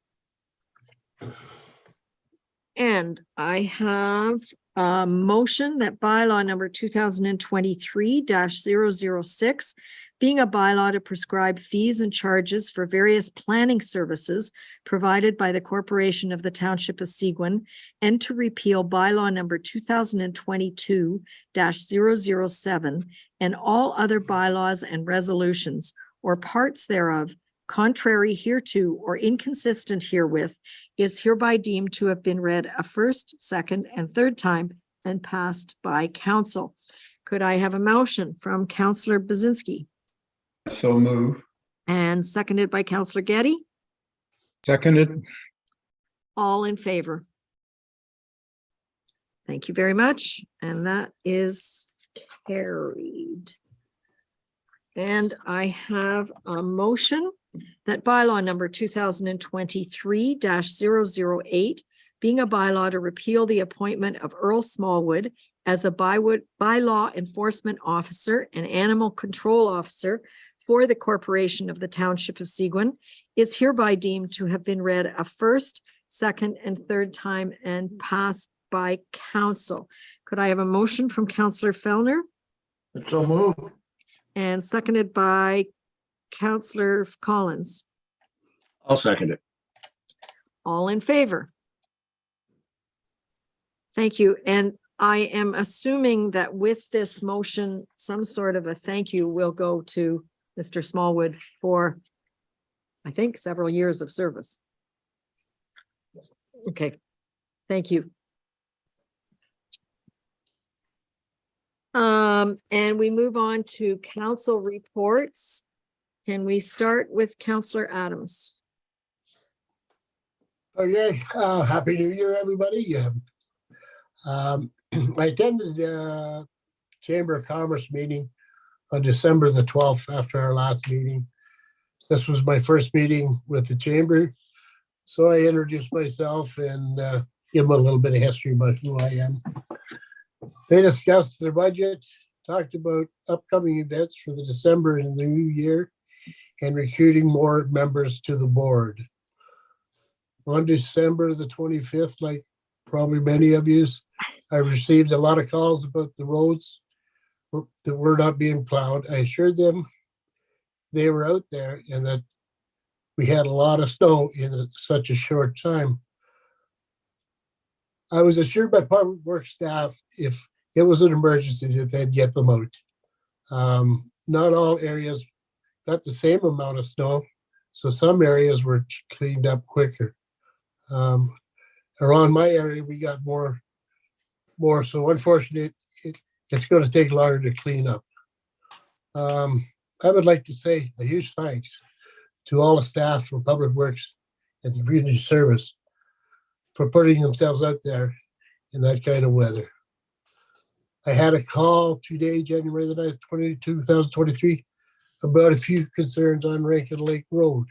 And I have a motion that bylaw number 2023-006, being a bylaw to prescribe fees and charges for various planning services provided by the Corporation of the Township of Seguin, and to repeal bylaw number 2022-007 and all other bylaws and resolutions or parts thereof contrary hereto or inconsistent herewith, is hereby deemed to have been read a first, second, and third time and passed by council. Could I have a motion from Councillor Bazinski? So move. And seconded by Councillor Getty? Seconded. All in favor? Thank you very much. And that is carried. And I have a motion that bylaw number 2023-008, being a bylaw to repeal the appointment of Earl Smallwood as a bylaw enforcement officer and animal control officer for the Corporation of the Township of Seguin, is hereby deemed to have been read a first, second, and third time and passed by council. Could I have a motion from Councillor Fellner? So moved. And seconded by Councillor Collins. I'll second it. All in favor? Thank you. And I am assuming that with this motion, some sort of a thank you will go to Mr. Smallwood for, I think, several years of service. Okay, thank you. And we move on to council reports. Can we start with Councillor Adams? Okay, Happy New Year, everybody. I attended the Chamber of Commerce meeting on December the 12th after our last meeting. This was my first meeting with the Chamber. So I introduced myself and give them a little bit of history about who I am. They discussed their budget, talked about upcoming events for the December and the new year, and recruiting more members to the board. On December the 25th, like probably many of you, I received a lot of calls about the roads that were not being plowed. I assured them they were out there and that we had a lot of snow in such a short time. I was assured by public works staff if it was an emergency that they'd get them out. Not all areas got the same amount of snow, so some areas were cleaned up quicker. Around my area, we got more. So unfortunately, it's going to take longer to clean up. I would like to say a huge thanks to all the staff from Public Works and the Community Service for putting themselves out there in that kind of weather. I had a call today, January the 9th, 2023, about a few concerns on Rankin Lake Road,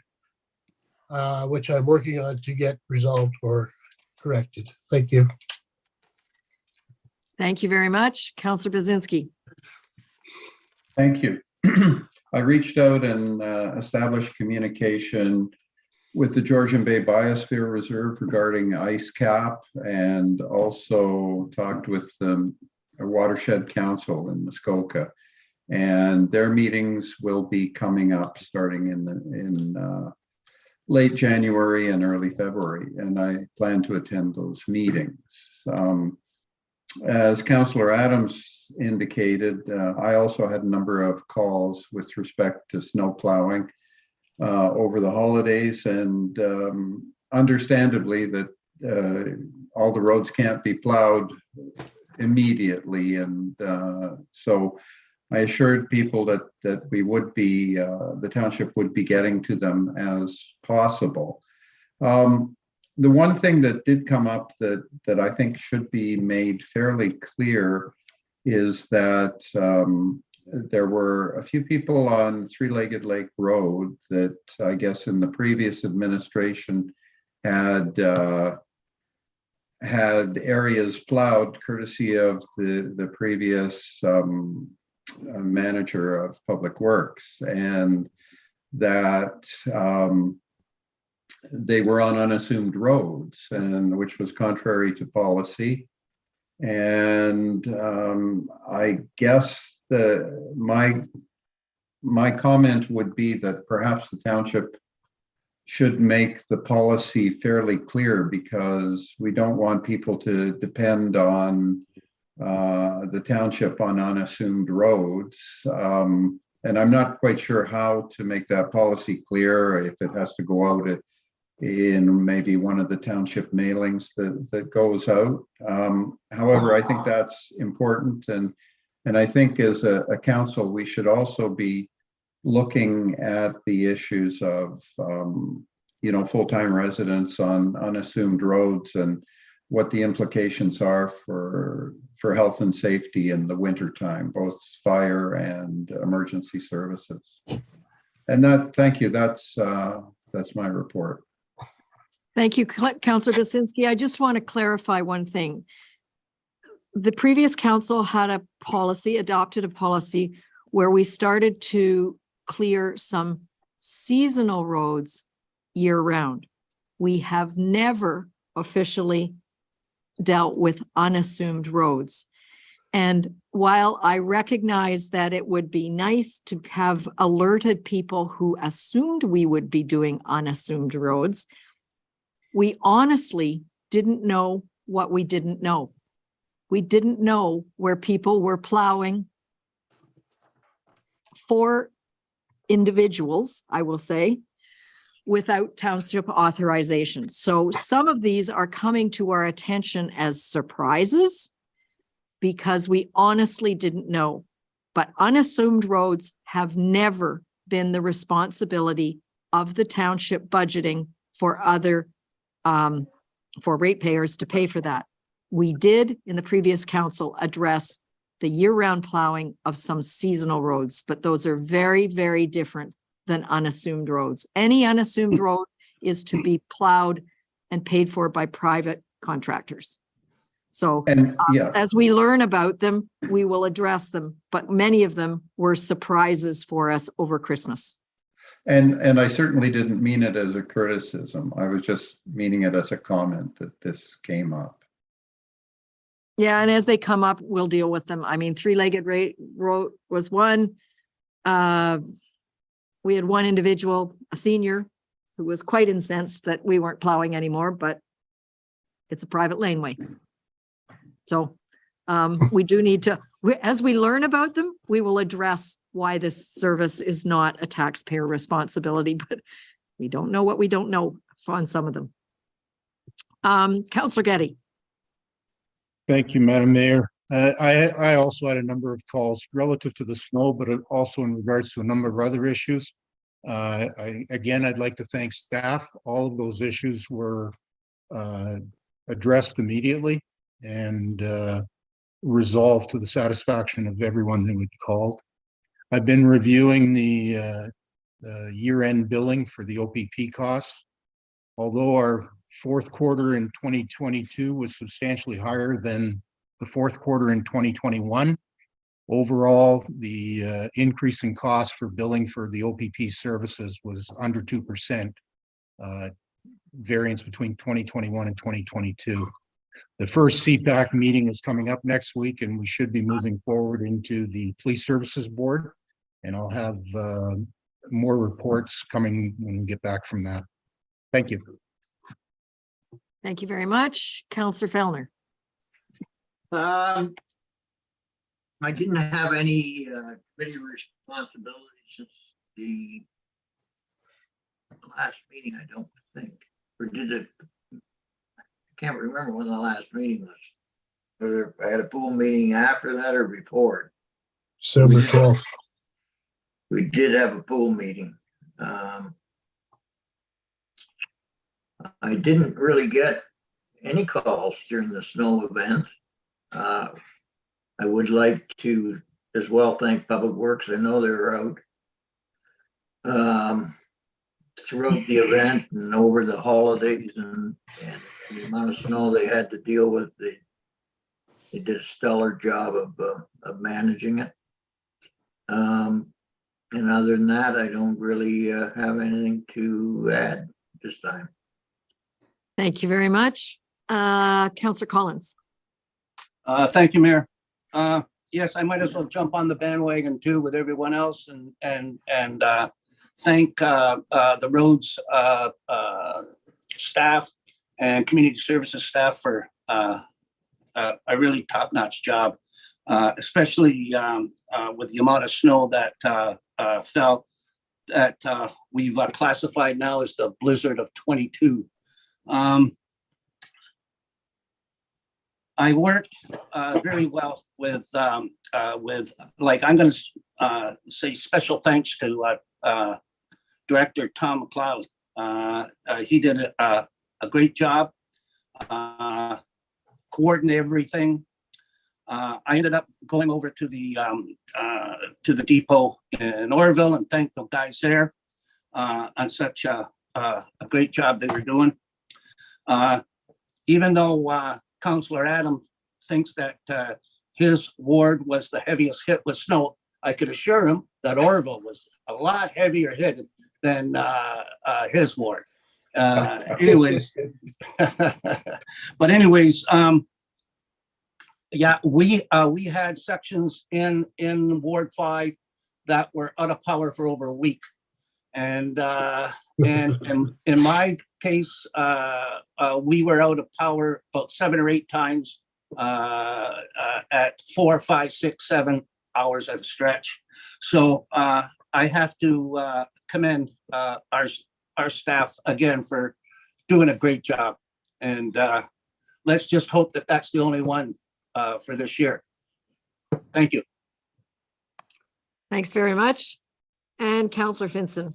which I'm working on to get resolved or corrected. Thank you. Thank you very much. Councillor Bazinski. Thank you. I reached out and established communication with the Georgian Bay Biosphere Reserve regarding ice cap, and also talked with a watershed council in Muskoka. And their meetings will be coming up starting in late January and early February, and I plan to attend those meetings. As Councillor Adams indicated, I also had a number of calls with respect to snow plowing over the holidays, and understandably that all the roads can't be plowed immediately, and so I assured people that we would be, the township would be getting to them as possible. The one thing that did come up that I think should be made fairly clear is that there were a few people on Three-Legged Lake Road that I guess in the previous administration had areas plowed courtesy of the previous manager of Public Works, and that they were on unassumed roads, and which was contrary to policy. And I guess my comment would be that perhaps the township should make the policy fairly clear, because we don't want people to depend on the township on unassumed roads. And I'm not quite sure how to make that policy clear, if it has to go out in maybe one of the township mailings that goes out. However, I think that's important, and I think as a council, we should also be looking at the issues of full-time residents on unassumed roads, and what the implications are for health and safety in the wintertime, both fire and emergency services. And thank you, that's my report. Thank you, Councillor Basinski. I just want to clarify one thing. The previous council had adopted a policy where we started to clear some seasonal roads year round. We have never officially dealt with unassumed roads. And while I recognize that it would be nice to have alerted people who assumed we would be doing unassumed roads, we honestly didn't know what we didn't know. We didn't know where people were plowing for individuals, I will say, without township authorization. So some of these are coming to our attention as surprises because we honestly didn't know. But unassumed roads have never been the responsibility of the township budgeting for for ratepayers to pay for that. We did in the previous council address the year-round plowing of some seasonal roads, but those are very, very different than unassumed roads. Any unassumed road is to be plowed and paid for by private contractors. So as we learn about them, we will address them, but many of them were surprises for us over Christmas. And I certainly didn't mean it as a criticism. I was just meaning it as a comment that this came up. Yeah, and as they come up, we'll deal with them. I mean, Three-Legged Road was one. We had one individual, a senior, who was quite incensed that we weren't plowing anymore, but it's a private laneway. So we do need to, as we learn about them, we will address why this service is not a taxpayer responsibility, but we don't know what we don't know on some of them. Councillor Getty. Thank you, Madam Mayor. I also had a number of calls relative to the snow, but also in regards to a number of other issues. Again, I'd like to thank staff. All of those issues were addressed immediately and resolved to the satisfaction of everyone who had called. I've been reviewing the year-end billing for the OPP costs. Although our fourth quarter in 2022 was substantially higher than the fourth quarter in 2021, Overall, the increase in cost for billing for the OPP services was under 2%, variance between 2021 and 2022. The first CPAC meeting is coming up next week, and we should be moving forward into the Police Services Board. And I'll have more reports coming when we get back from that. Thank you. Thank you very much. Councillor Fellner. I didn't have any committee responsibilities since the last meeting, I don't think. Or did it? I can't remember when the last meeting was. Whether I had a pool meeting after that or before. December 12th. We did have a pool meeting. I didn't really get any calls during the snow event. I would like to as well thank Public Works. I know they were out throughout the event and over the holidays, and the amount of snow they had to deal with. They did a stellar job of managing it. And other than that, I don't really have anything to add this time. Thank you very much. Councillor Collins. Thank you, Mayor. Yes, I might as well jump on the bandwagon too with everyone else and thank the roads staff and community services staff for a really top-notch job, especially with the amount of snow that fell that we've classified now as the blizzard of 22. I worked very well with like, I'm going to say special thanks to Director Tom McLeod. He did a great job, coordinated everything. I ended up going over to the depot in Oroville and thanked the guys there on such a great job they were doing. Even though Councillor Adams thinks that his ward was the heaviest hit with snow, I could assure him that Oroville was a lot heavier hit than his ward. Anyways, but anyways, yeah, we had sections in Ward 5 that were out of power for over a week, and in my case, we were out of power about 7 or 8 times at 4, 5, 6, 7 hours at a stretch. So I have to commend our staff again for doing a great job, and let's just hope that that's the only one for this year. Thank you. Thanks very much. And Councillor Finson.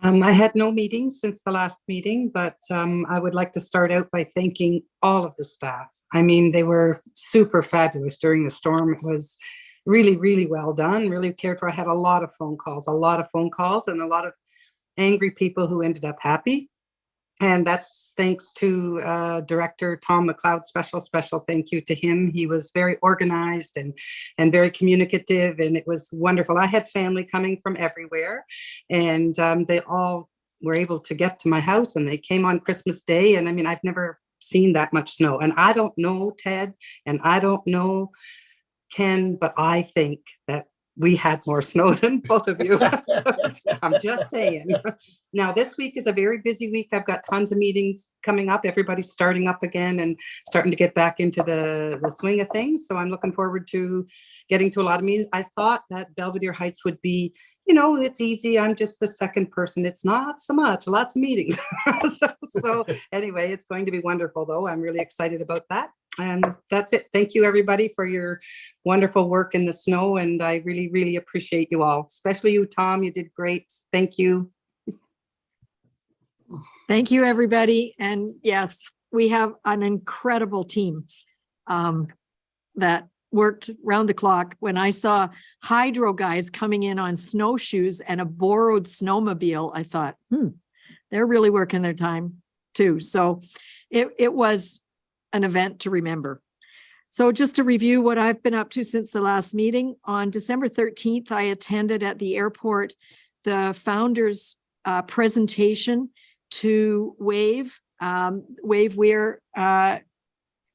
I had no meetings since the last meeting, but I would like to start out by thanking all of the staff. I mean, they were super fabulous during the storm. It was really, really well done, really cared for. I had a lot of phone calls and a lot of angry people who ended up happy. And that's thanks to Director Tom McLeod. Special thank you to him. He was very organized and very communicative, and it was wonderful. I had family coming from everywhere, and they all were able to get to my house, and they came on Christmas Day. And I mean, I've never seen that much snow. And I don't know Ted, and I don't know Ken, but I think that we had more snow than both of you. I'm just saying. Now, this week is a very busy week. I've got tons of meetings coming up. Everybody's starting up again and starting to get back into the swing of things. So I'm looking forward to getting to a lot of meetings. I thought that Belvedere Heights would be, you know, it's easy. I'm just the second person. It's not so much, lots of meetings. So anyway, it's going to be wonderful though. I'm really excited about that. And that's it. Thank you everybody for your wonderful work in the snow. And I really, really appreciate you all, especially you, Tom. You did great. Thank you. Thank you, everybody. And yes, we have an incredible team that worked round the clock. When I saw hydro guys coming in on snowshoes and a borrowed snowmobile, I thought, they're really working their time too. So it was an event to remember. So just to review what I've been up to since the last meeting, on December 13th, I attended at the airport the founders presentation to Wave. Wave Weir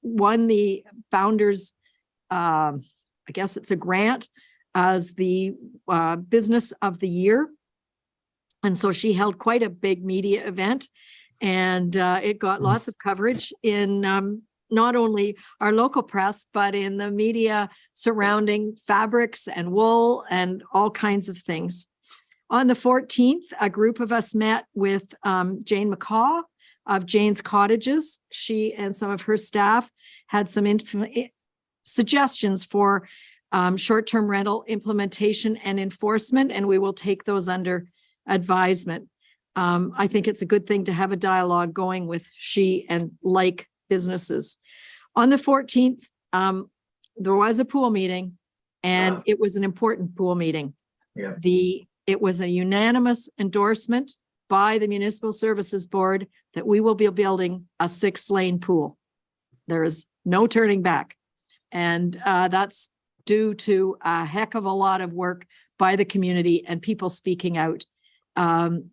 won the founders, I guess it's a grant, as the business of the year. And so she held quite a big media event, and it got lots of coverage in not only our local press, but in the media surrounding fabrics and wool and all kinds of things. On the 14th, a group of us met with Jane McCaw of Jane's Cottages. She and some of her staff had some suggestions for short-term rental implementation and enforcement, and we will take those under advisement. I think it's a good thing to have a dialogue going with she and like businesses. On the 14th, there was a pool meeting, and it was an important pool meeting. Yeah. It was a unanimous endorsement by the Municipal Services Board that we will be building a 6-lane pool. There is no turning back. And that's due to a heck of a lot of work by the community and people speaking out.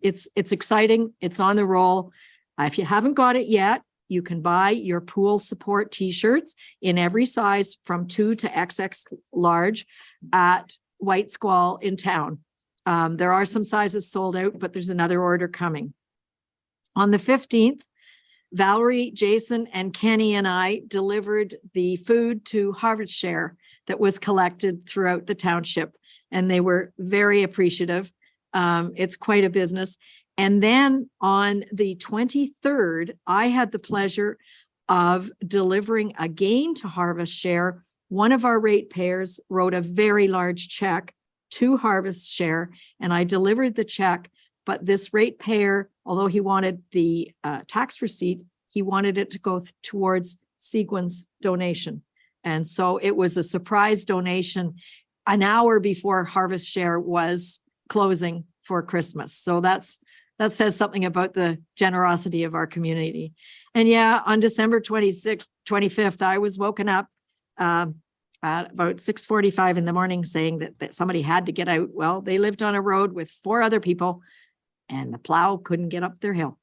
It's exciting. It's on the roll. If you haven't got it yet, you can buy your pool support t-shirts in every size from 2 to XX large at White Squall in town. There are some sizes sold out, but there's another order coming. On the 15th, Valerie, Jason, and Kenny and I delivered the food to Harvest Share that was collected throughout the township, and they were very appreciative. It's quite a business. And then on the 23rd, I had the pleasure of delivering again to Harvest Share. One of our ratepayers wrote a very large check to Harvest Share, and I delivered the check. But this ratepayer, although he wanted the tax receipt, he wanted it to go towards Seguin's donation. And so it was a surprise donation an hour before Harvest Share was closing for Christmas. So that says something about the generosity of our community. And yeah, on December 25th, I was woken up at about 6:45 in the morning saying that somebody had to get out. Well, they lived on a road with 4 other people, and the plow couldn't get up their hill.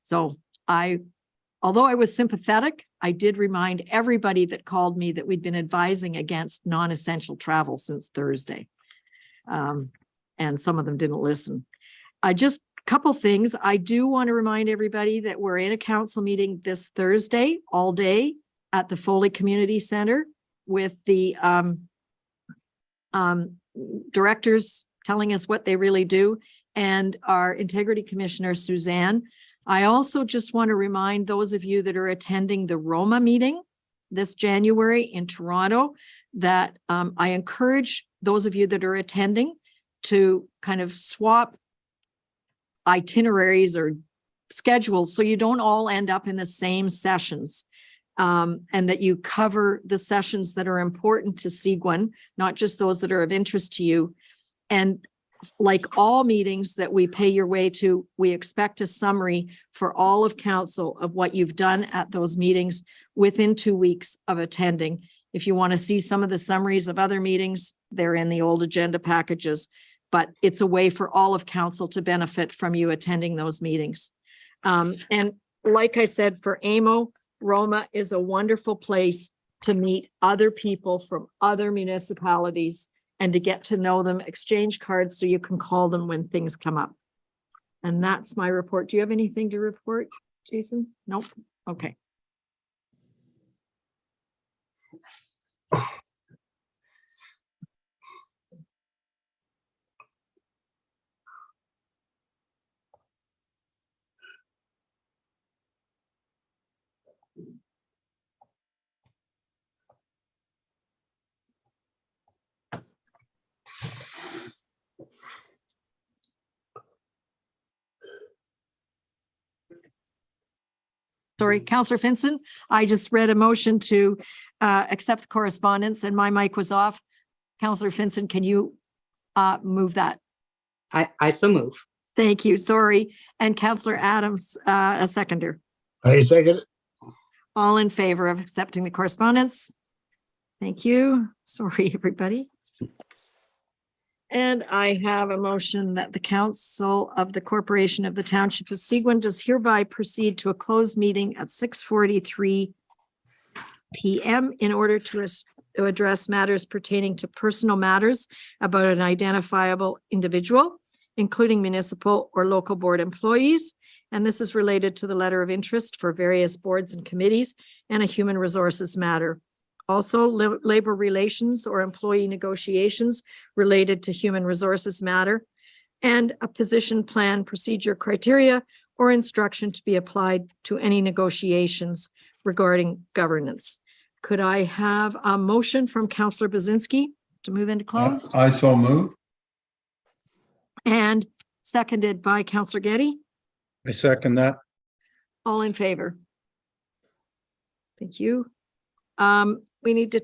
So although I was sympathetic, I did remind everybody that called me that we'd been advising against non-essential travel since Thursday. And some of them didn't listen. Just a couple things. I do want to remind everybody that we're in a council meeting this Thursday all day at the Foley Community Center with the directors telling us what they really do, and our Integrity Commissioner, Suzanne. I also just want to remind those of you that are attending the Roma meeting this January in Toronto that I encourage those of you that are attending to kind of swap itineraries or schedules so you don't all end up in the same sessions, and that you cover the sessions that are important to Seguin, not just those that are of interest to you. And like all meetings that we pay your way to, we expect a summary for all of council of what you've done at those meetings within 2 weeks of attending. If you want to see some of the summaries of other meetings, they're in the old agenda packages, but it's a way for all of council to benefit from you attending those meetings. And like I said, for AMO, Roma is a wonderful place to meet other people from other municipalities and to get to know them, exchange cards so you can call them when things come up. And that's my report. Do you have anything to report, Jason? Nope. Okay. Sorry, Councillor Finson, I just read a motion to accept the correspondence and my mic was off. Councillor Finson, can you move that? I so move. Thank you, sorry. And Councillor Adams, a seconder. I second it. All in favor of accepting the correspondence? Thank you. Sorry, everybody. And I have a motion that the council of the corporation of the township of Seguin does hereby proceed to a closed meeting at 6:43 p.m. in order to address matters pertaining to personal matters about an identifiable individual, including municipal or local board employees. And this is related to the letter of interest for various boards and committees and a human resources matter. Also, labor relations or employee negotiations related to human resources matter, and a position plan, procedure, criteria, or instruction to be applied to any negotiations regarding governance. Could I have a motion from Councillor Bazinski to move into closed? I so move. And seconded by Councillor Getty. I second that. All in favor? Thank you. We need to